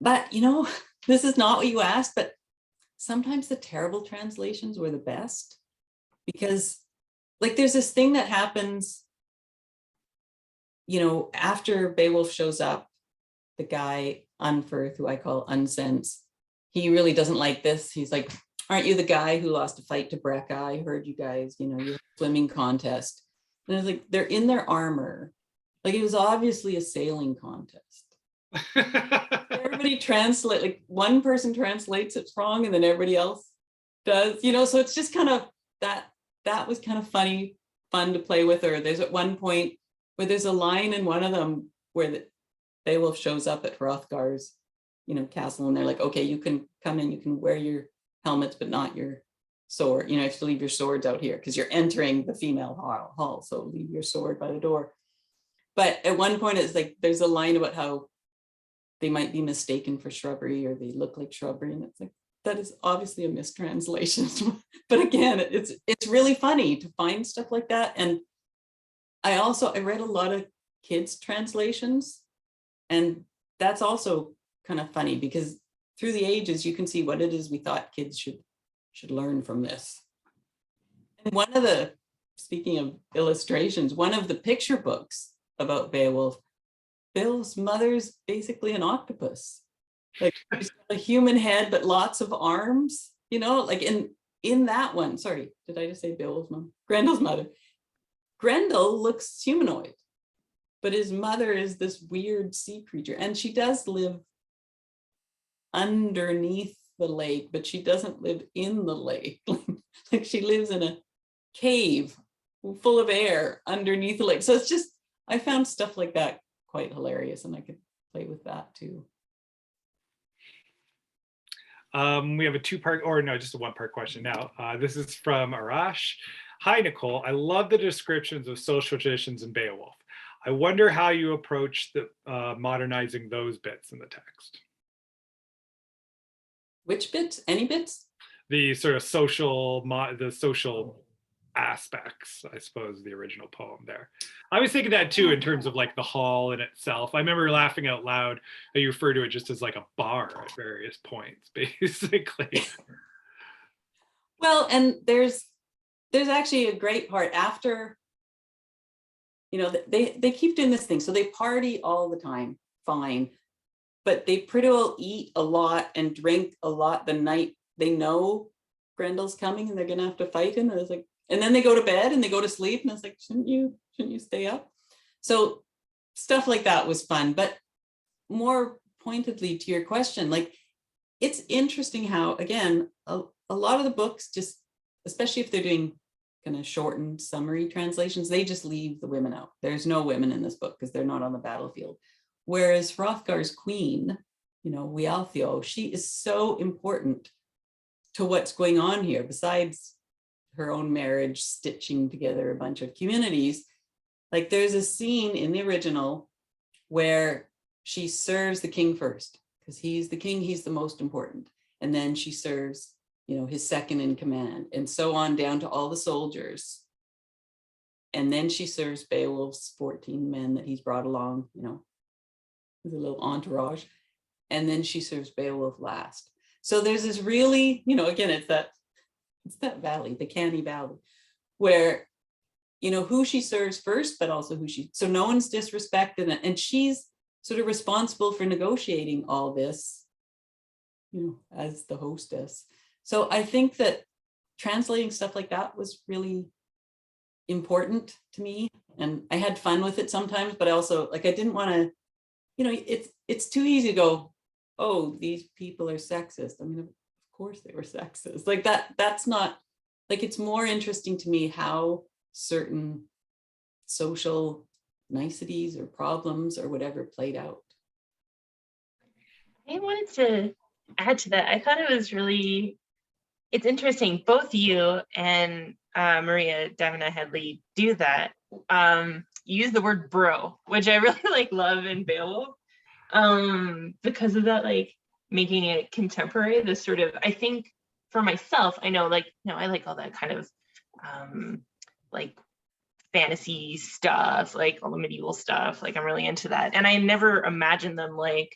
S4: But, you know, this is not what you asked, but sometimes the terrible translations were the best because like there's this thing that happens, you know, after Beowulf shows up, the guy Unferth, who I call Unsense, he really doesn't like this. He's like, aren't you the guy who lost a fight to Brecca? I heard you guys, you know, your swimming contest. And it's like, they're in their armor Like it was obviously a sailing contest. Everybody translate, like one person translates it wrong and then everybody else does, you know, so it's just kind of that was kind of fun to play with. Or there's at one point where there's a line in one of them where the Beowulf shows up at Hrothgar's, you know, castle, and they're like, okay, you can come in, you can wear your helmets, but not your sword. You know, you have to leave your swords out here because you're entering the female hall. So leave your sword by the door. But at one point, it's like there's a line about how they might be mistaken for shrubbery, or they look like shrubbery, and it's like that is obviously a mistranslation. But again, it's really funny to find stuff like that. And I read a lot of kids' translations, and that's also kind of funny because through the ages you can see what it is we thought kids should learn from this. And one of the, speaking of illustrations, one of the picture books about Beowulf's mother's basically an octopus. Like she's got a human head but lots of arms, you know, like in that one. Sorry, did I just say Beowulf's mom? Grendel's mother. Grendel looks humanoid, but his mother is this weird sea creature, and she does live underneath the lake, but she doesn't live in the lake. Like she lives in a cave full of air underneath the lake. So it's just, I found stuff like that quite hilarious, and I could play with that too.
S1: We have a two-part, or no, just a one-part question now. This is from Arash. Hi, Nicole. I love the descriptions of social traditions in Beowulf. I wonder how you approach the modernizing those bits in the text.
S4: Which bits? Any bits?
S1: The sort of social aspects, I suppose, the original poem there. I was thinking that too in terms of like the hall in itself. I remember laughing out loud that you refer to it just as like a bar at various points, basically.
S4: Well, and there's actually a great part after, you know, they keep doing this thing. So they party all the time, fine, but they pretty well eat a lot and drink a lot the night they know Grendel's coming and they're gonna have to fight him. And it's like, and then they go to bed and they go to sleep, and it's like, shouldn't you stay up? So stuff like that was fun. But more pointedly to your question, like it's interesting how, again, a lot of the books just, especially if they're doing kind of shortened summary translations, they just leave the women out. There's no women in this book because they're not on the battlefield. Whereas Hrothgar's queen, you know, Wealhtheow, she is so important to what's going on here, besides her own marriage, stitching together a bunch of communities. Like there's a scene in the original where she serves the king first, because he's the king, he's the most important. And then she serves, you know, his second in command, and so on down to all the soldiers. And then she serves Beowulf's 14 men that he's brought along, you know, with a little entourage. And then she serves Beowulf last. So there's this really, you know, again, it's that valley, the canny valley, where, you know, who she serves first, but also so no one's disrespected, and she's sort of responsible for negotiating all this, you know, as the hostess. So I think that translating stuff like that was really important to me, and I had fun with it sometimes, but I also, like, I didn't want to, you know, it's too easy to go, oh, these people are sexist. I mean, of course they were sexist. Like that's not, like, it's more interesting to me how certain social niceties or problems or whatever played out.
S2: I wanted to add to that. I thought it was really, it's interesting. Both you and Maria Davina Headley do that. Use the word bro, which I really love in Beowulf, because of that, like making it contemporary. This sort of, I think for myself, I know, like, you know, I like all that kind of like fantasy stuff, like all the medieval stuff. Like I'm really into that, and I never imagined them like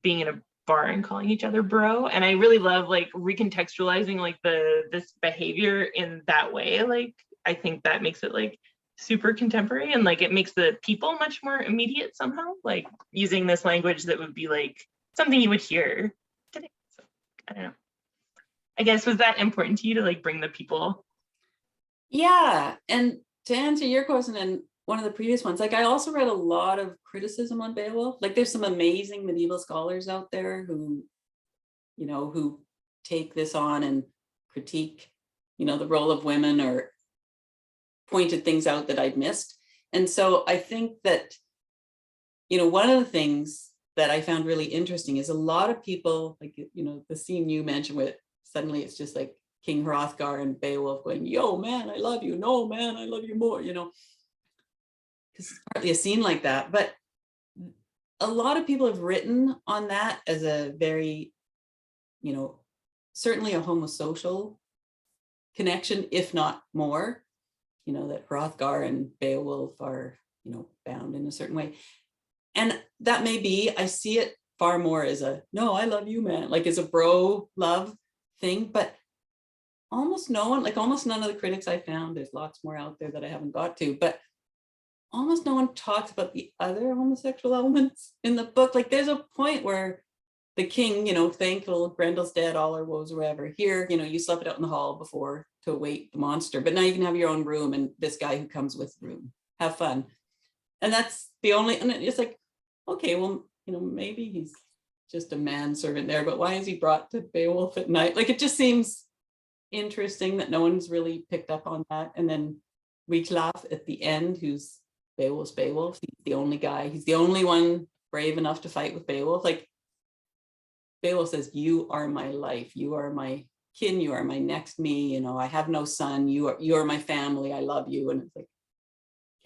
S2: being in a bar and calling each other bro. And I really love like recontextualizing like this behavior in that way. Like I think that makes it like super contemporary, and like it makes the people much more immediate somehow, like using this language that would be like something you would hear today. So I don't know, I guess, was that important to you to like bring the people?
S4: Yeah, and to answer your question, and one of the previous ones. Like I also read a lot of criticism on Beowulf. Like there's some amazing medieval scholars out there who, you know, who take this on and critique, you know, the role of women or pointed things out that I'd missed. And so I think that, you know, one of the things that I found really interesting is a lot of people, like, you know, the scene you mentioned where suddenly it's just like King Hrothgar and Beowulf going, yo, man, I love you. No, man, I love you more, you know, because it's partly a scene like that. But a lot of people have written on that as a very, you know, certainly a homosocial connection, if not more, you know, that Hrothgar and Beowulf are, you know, bound in a certain way. And that may be, I see it far more as a, no, I love you, man, like as a bro love thing, but almost no one, like almost none of the critics I found, there's lots more out there that I haven't got to, but almost no one talks about the other homosexual elements in the book. Like there's a point where the king, you know, thankful Grendel's dead, all our woes or whatever. Here, you know, you slept it out in the hall before to await the monster, but now you can have your own room and this guy who comes with the room, have fun. And that's the only, and it's like, okay, well, you know, maybe he's just a manservant there, but why is he brought to Beowulf at night? Like, it just seems interesting that no one's really picked up on that. And then Wiglaf at the end, who's Beowulf's Beowulf, he's the only guy, he's the only one brave enough to fight with Beowulf. Like, Beowulf says, you are my life, you are my kin, you are my next me, you know, I have no son, you are my family, I love you. And it's like,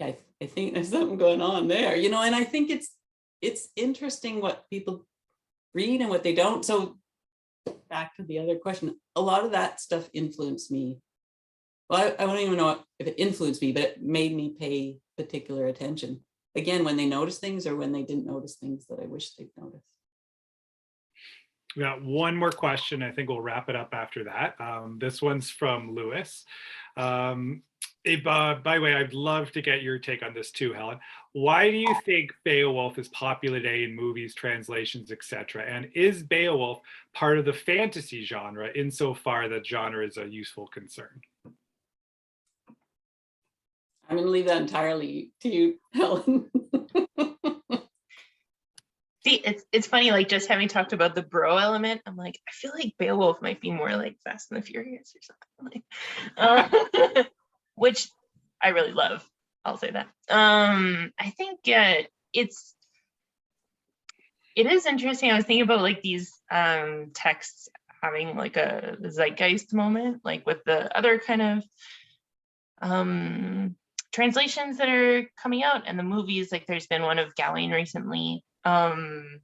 S4: okay, I think there's something going on there, you know, and I think it's interesting what people read and what they don't. So back to the other question, a lot of that stuff influenced me. Well, I don't even know if it influenced me, but it made me pay particular attention. Again, when they notice things or when they didn't notice things that I wish they'd noticed.
S1: We got one more question. I think we'll wrap it up after that. This one's from Lewis. By the way, I'd love to get your take on this too, Helen. Why do you think Beowulf is popular today in movies, translations, etc.? And is Beowulf part of the fantasy genre insofar that genre is a useful concern?
S4: I'm going to leave that entirely to you, Helen.
S2: See, it's funny, like just having talked about the bro element, I'm like, I feel like Beowulf might be more like Fast and the Furious or something like, which I really love. I'll say that. I think it is interesting. I was thinking about like these texts having like a zeitgeist moment, like with the other kind of translations that are coming out and the movies. Like there's been one of Gawain recently. And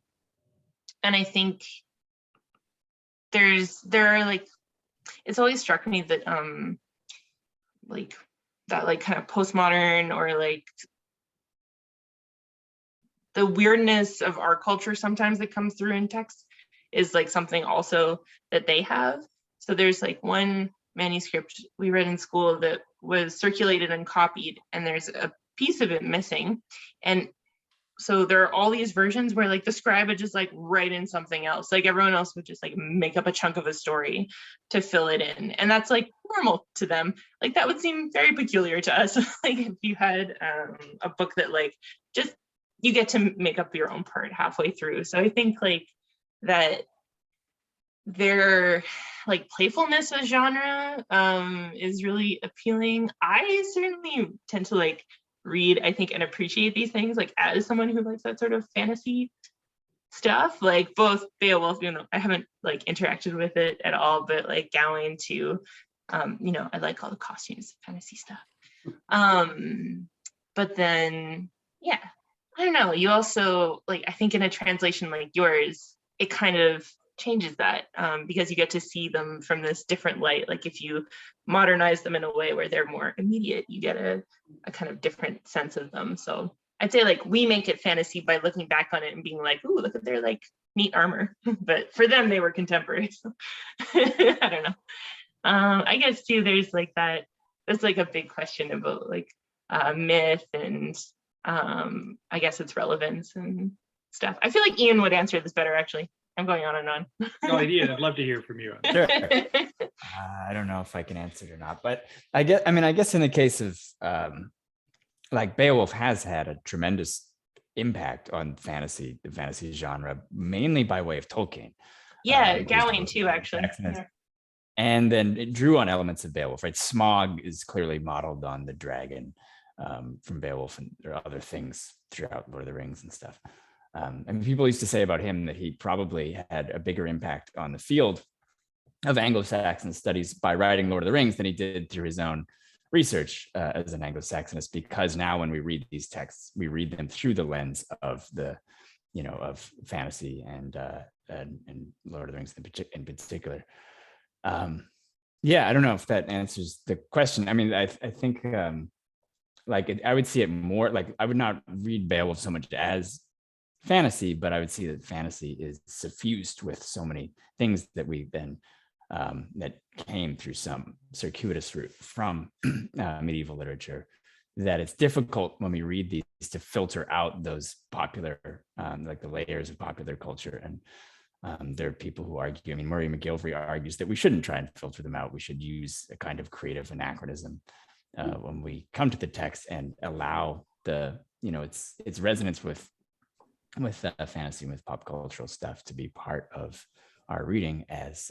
S2: I think there are like, it's always struck me that like that like kind of postmodern or like the weirdness of our culture sometimes that comes through in text is like something also that they have. So there's like one manuscript we read in school that was circulated and copied, and there's a piece of it missing. And so there are all these versions where like the scribe would just like write in something else. Like everyone else would just like make up a chunk of a story to fill it in. And that's like normal to them. Like that would seem very peculiar to us. Like if you had a book that like just, you get to make up your own part halfway through. So I think like that their like playfulness of genre is really appealing. I certainly tend to like read, I think, and appreciate these things like as someone who likes that sort of fantasy stuff, like both Beowulf, you know, I haven't like interacted with it at all, but like Gawain too. You know, I like all the costumes, fantasy stuff. But then, yeah, I don't know. You also like, I think in a translation like yours, it kind of changes that because you get to see them from this different light. Like if you modernize them in a way where they're more immediate, you get a kind of different sense of them. So I'd say like we make it fantasy by looking back on it and being like, ooh, look at their like neat armor. But for them, they were contemporary. So I don't know. I guess too, there's like that, that's like a big question about like myth and I guess its relevance and stuff. I feel like Ian would answer this better actually. I'm going on and on.
S1: No idea. I'd love to hear from you.
S3: Sure. I don't know if I can answer it or not, but I guess in the case of like Beowulf has had a tremendous impact on the fantasy genre, mainly by way of Tolkien.
S2: Yeah,
S3: who's
S2: Gawain
S3: both
S2: too, actually.
S3: Saxonist. And then it drew on elements of Beowulf, right? Smog is clearly modeled on the dragon from Beowulf, and there are other things throughout Lord of the Rings and stuff. And people used to say about him that he probably had a bigger impact on the field of Anglo-Saxon studies by writing Lord of the Rings than he did through his own research as an Anglo-Saxonist, because now when we read these texts, we read them through the lens of of fantasy and Lord of the Rings in particular. Yeah, I don't know if that answers the question. I mean, I think I would see it more like, I would not read Beowulf so much as fantasy, but I would see that fantasy is suffused with so many things that we then that came through some circuitous route from medieval literature, that it's difficult when we read these to filter out those popular, like the layers of popular culture. And there are people who argue, I mean, Murray McGilvery argues that we shouldn't try and filter them out. We should use a kind of creative anachronism when we come to the text and allow its resonance with fantasy, with pop cultural stuff to be part of our reading, as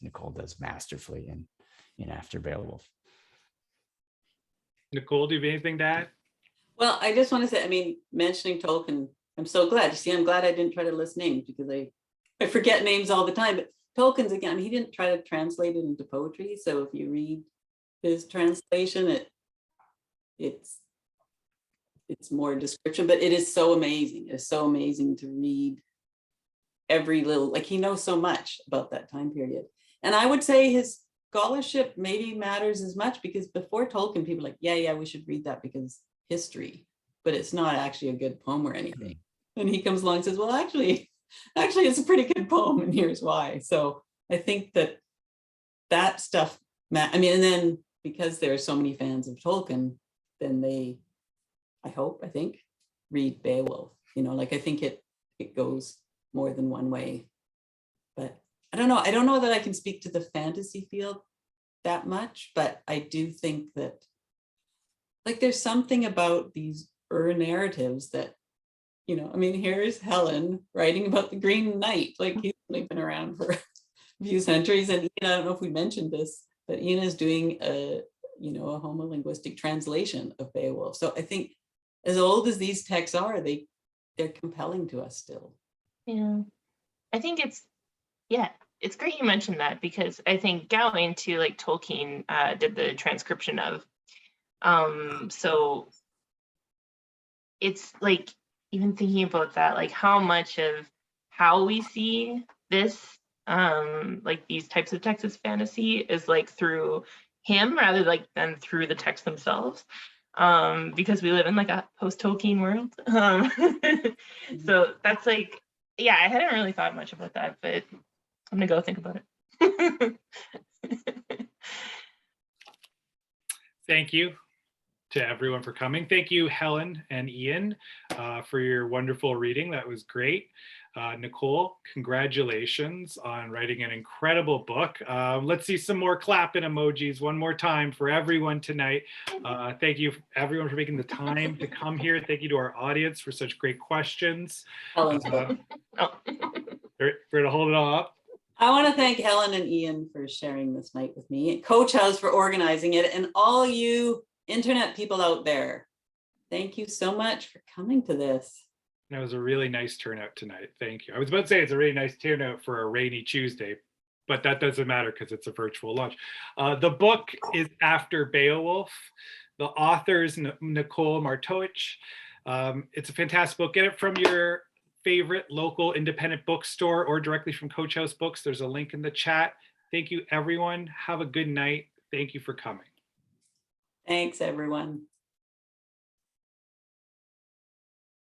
S3: Nicole does masterfully in After Beowulf.
S1: Nicole, do you have anything to add?
S4: Well, I just want to say, I mean, mentioning Tolkien, I'm so glad. You see, I'm glad I didn't try to list names, because I forget names all the time. But Tolkien's, again, he didn't try to translate it into poetry. So if you read his translation, it's more description, but it is so amazing. It's so amazing to read every little, like, he knows so much about that time period. And I would say his scholarship maybe matters as much, because before Tolkien, people were like, yeah, we should read that because history, but it's not actually a good poem or anything. And he comes along and says, well, actually it's a pretty good poem, and here's why. So I think that stuff, I mean, and then because there are so many fans of Tolkien, then they, I think, read Beowulf. Like, I think it goes more than one way. But I don't know that I can speak to the fantasy field that much, but I do think that, like, there's something about these narratives that, I mean, here's Helen writing about the Green Knight, like, he's only been around for a few centuries. And I don't know if we mentioned this, but Ian is doing a homolinguistic translation of Beowulf. So I think, as old as these texts are, they're compelling to us still.
S2: Yeah, I think it's great you mentioned that, because I think Gawain too, like Tolkien did the transcription of. So it's like, even thinking about that, like how much of how we see this, like these types of texts as fantasy, is like through him rather than through the text themselves. Because we live in like a post-Tolkien world. So that's like, yeah, I hadn't really thought much about that, but I'm gonna go think about it.
S1: Thank you to everyone for coming. Thank you, Helen and Ian, for your wonderful reading. That was great. Nicole, congratulations on writing an incredible book. Let's see some more clapping emojis one more time for everyone tonight. Thank you, everyone, for making the time to come here. Thank you to our audience for such great questions. We're gonna hold it all up.
S4: I want to thank Helen and Ian for sharing this night with me, and Coach House for organizing it, and all you internet people out there. Thank you so much for coming to this.
S1: That was a really nice turnout tonight. Thank you. I was about to say it's a really nice turnout for a rainy Tuesday, but that doesn't matter because it's a virtual launch. The book is After Beowulf. The author is Nicole Markotić. It's a fantastic book. Get it from your favorite local independent bookstore or directly from Coach House Books. There's a link in the chat. Thank you, everyone. Have a good night. Thank you for coming.
S4: Thanks, everyone.